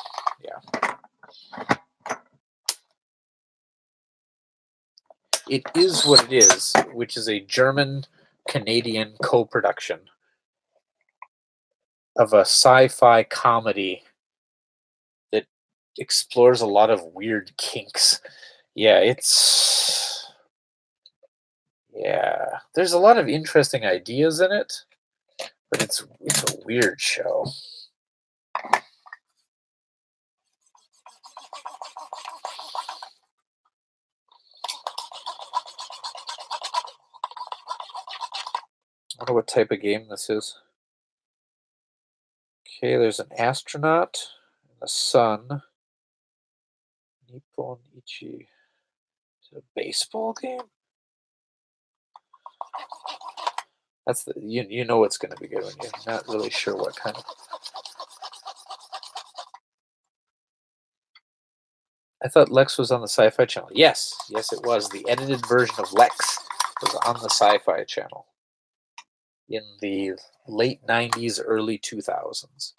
it is what it is, which is a German Canadian co-production of a sci-fi comedy that explores a lot of weird kinks. Yeah, yeah. There's a lot of interesting ideas in it, but it's a weird show. I wonder what type of game this is. Okay, there's an astronaut and a sun. Nippon Ichi. Is it a baseball game? That's the you know it's going to be good when you're not really sure what kind of. I thought Lex was on the Sci-Fi Channel. Yes, yes, it was. The edited version of Lex was on the Sci-Fi Channel in the late '90s, early 2000s.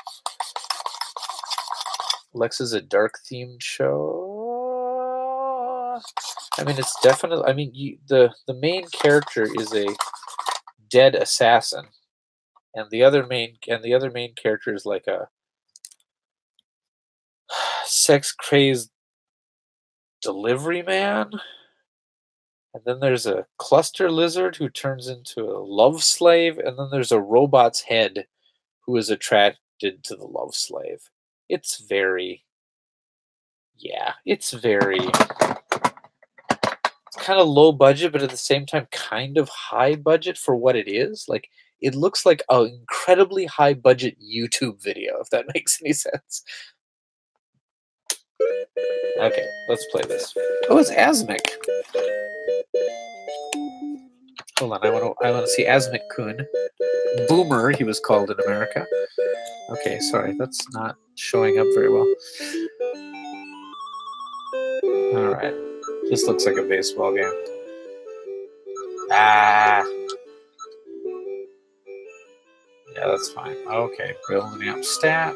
Lex is a dark themed show. I mean, it's definitely. I mean, the main character is a dead assassin, and the other main character is like a sex crazed delivery man. And then there's a cluster lizard who turns into a love slave, and then there's a robot's head who is attracted to the love slave. It's very, yeah, it's kind of low budget, but at the same time, kind of high budget for what it is. Like, it looks like an incredibly high budget YouTube video, if that makes any sense. Okay, let's play this. Oh, it's Asmic. Hold on, I want to see Asmic Kun. Boomer, he was called in America. Okay, sorry, that's not showing up very well. All right, this looks like a baseball game. Ah, yeah, that's fine. Okay, building up stats.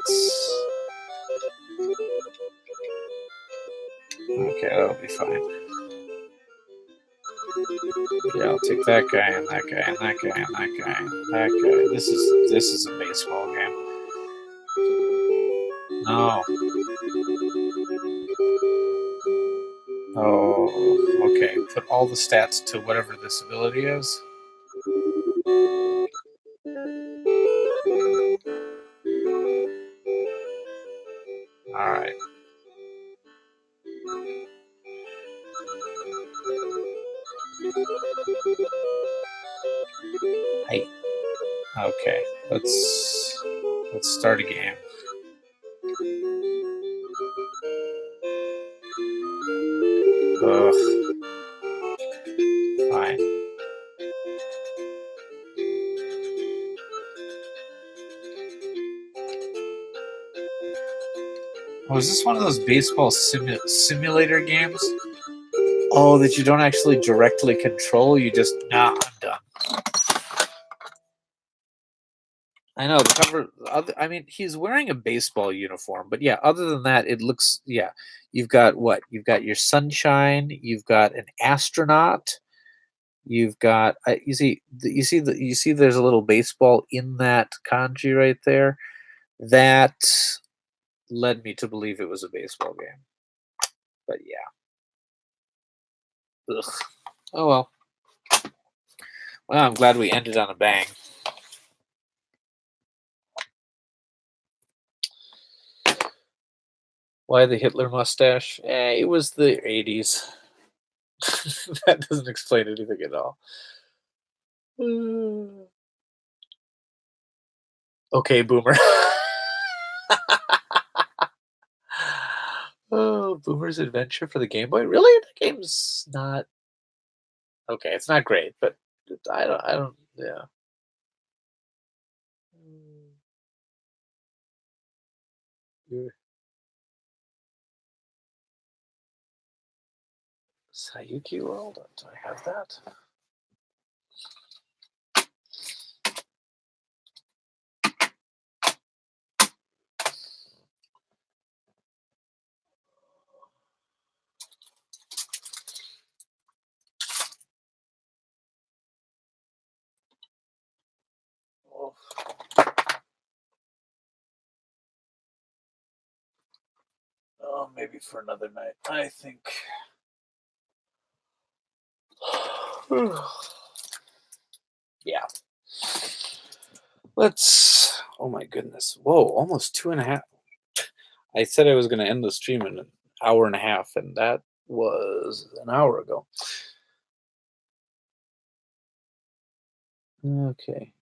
Okay, that'll be fine. Yeah, I'll take that guy and that guy and that guy and that guy and that guy. This is a baseball game. No. Oh, okay. Put all the stats to whatever this ability is. All right. Hey. Okay. Let's start a game. Ugh. Fine. Oh, is this one of those baseball simulator games? Oh, that you don't actually directly control. You just I'm done. I know the cover. I mean, he's wearing a baseball uniform, but yeah. Other than that, it looks. Yeah, you've got what? You've got your sunshine. You've got an astronaut. You've got. You see. There's a little baseball in that kanji right there. That led me to believe it was a baseball game. But yeah. Ugh. Oh well. Well, I'm glad we ended on a bang. Why the Hitler mustache? It was the 80s. That doesn't explain anything at all. Mm. Okay, boomer. Oh, Boomer's Adventure for the Game Boy. Really? The game's not okay. It's not great, but I don't. Yeah. Mm, yeah. Sayuki World. Do I have that? Oh, oh, maybe for another night. I think. Yeah. Let's. Oh my goodness. Whoa, almost 2.5. I said I was going to end the stream in an hour and a half, and that was an hour ago. Okay.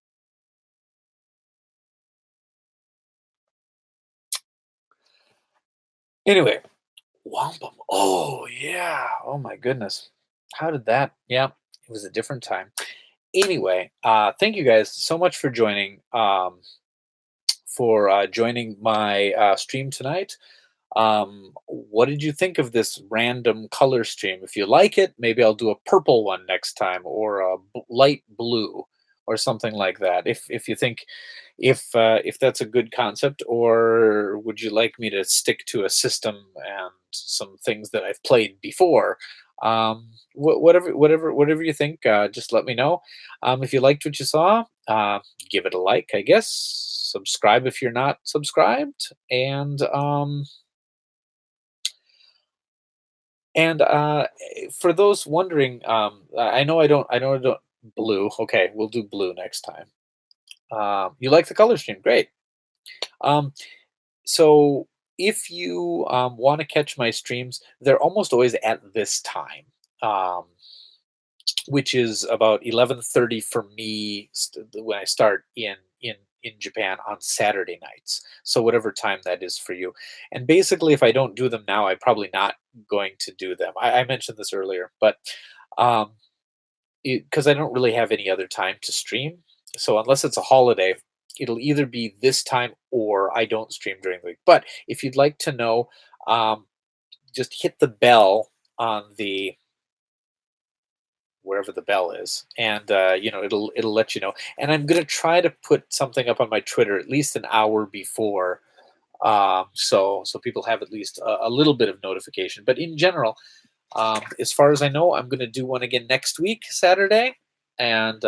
Anyway, wampum. Oh yeah. Oh my goodness. How did that? Yeah, it was a different time. Anyway, thank you guys so much for joining. For joining my stream tonight. What did you think of this random color stream? If you like it, maybe I'll do a purple one next time, or a light blue, or something like that. If you think if that's a good concept, or would you like me to stick to a system and some things that I've played before? Whatever you think, just let me know. If you liked what you saw, give it a like, I guess. Subscribe if you're not subscribed, and for those wondering, I know I don't blue. Okay, we'll do blue next time. You like the color scheme? Great. Um, so if you want to catch my streams, they're almost always at this time. Um, which is about 11:30 for me when I start in Japan on Saturday nights. So whatever time that is for you. And basically, if I don't do them now, I'm probably not going to do them. I mentioned this earlier, but um, because I don't really have any other time to stream. So unless it's a holiday, it'll either be this time or I don't stream during the week. But if you'd like to know, um, just hit the bell on the wherever the bell is, and it'll let you know. And I'm gonna try to put something up on my Twitter at least an hour before, so people have at least a little bit of notification. But in general, as far as I know, I'm gonna do one again next week, Saturday, and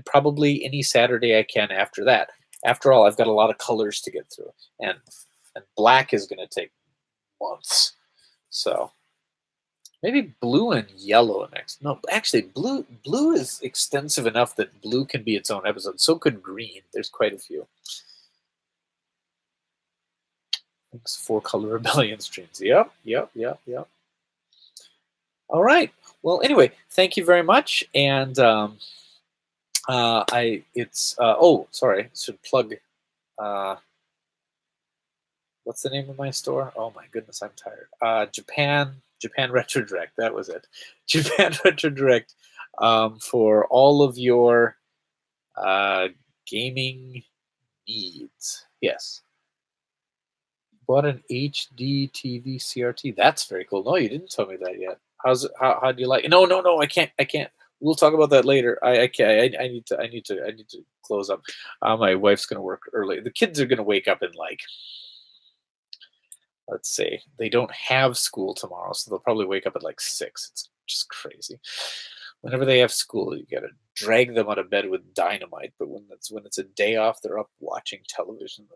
probably any Saturday I can after that. After all, I've got a lot of colors to get through, and black is gonna take months. So maybe blue and yellow next. No, actually, blue is extensive enough that blue can be its own episode. So could green. There's quite a few. Thanks for Color Rebellion streams. Yep, yep, yep, yep. All right. Well, anyway, thank you very much. And I it's oh sorry, should plug. Uh, what's the name of my store? Oh my goodness, I'm tired. Japan Retro Direct. That was it. Japan Retro Direct, for all of your uh, gaming needs. Yes. Bought an HD TV CRT. That's very cool. No, you didn't tell me that yet. How's it? How do you like? No, no, no. I can't. I can't. We'll talk about that later. I can't. I need to. I need to. I need to close up. My wife's gonna work early. The kids are gonna wake up in like, let's see, they don't have school tomorrow, so they'll probably wake up at like 6. It's just crazy. Whenever they have school, you gotta drag them out of bed with dynamite. But when it's a day off, they're up watching television.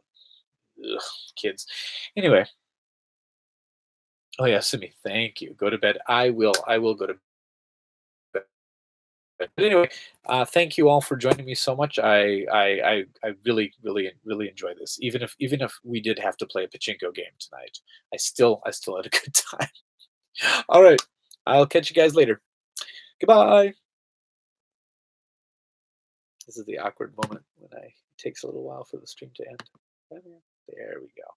Ugh, kids. Anyway, oh yeah, Simi, thank you. Go to bed. I will. I will go to bed. But anyway, thank you all for joining me so much. I really, really, really enjoy this. Even if we did have to play a pachinko game tonight, I still had a good time. All right, I'll catch you guys later. Goodbye. This is the awkward moment when it takes a little while for the stream to end. There we go.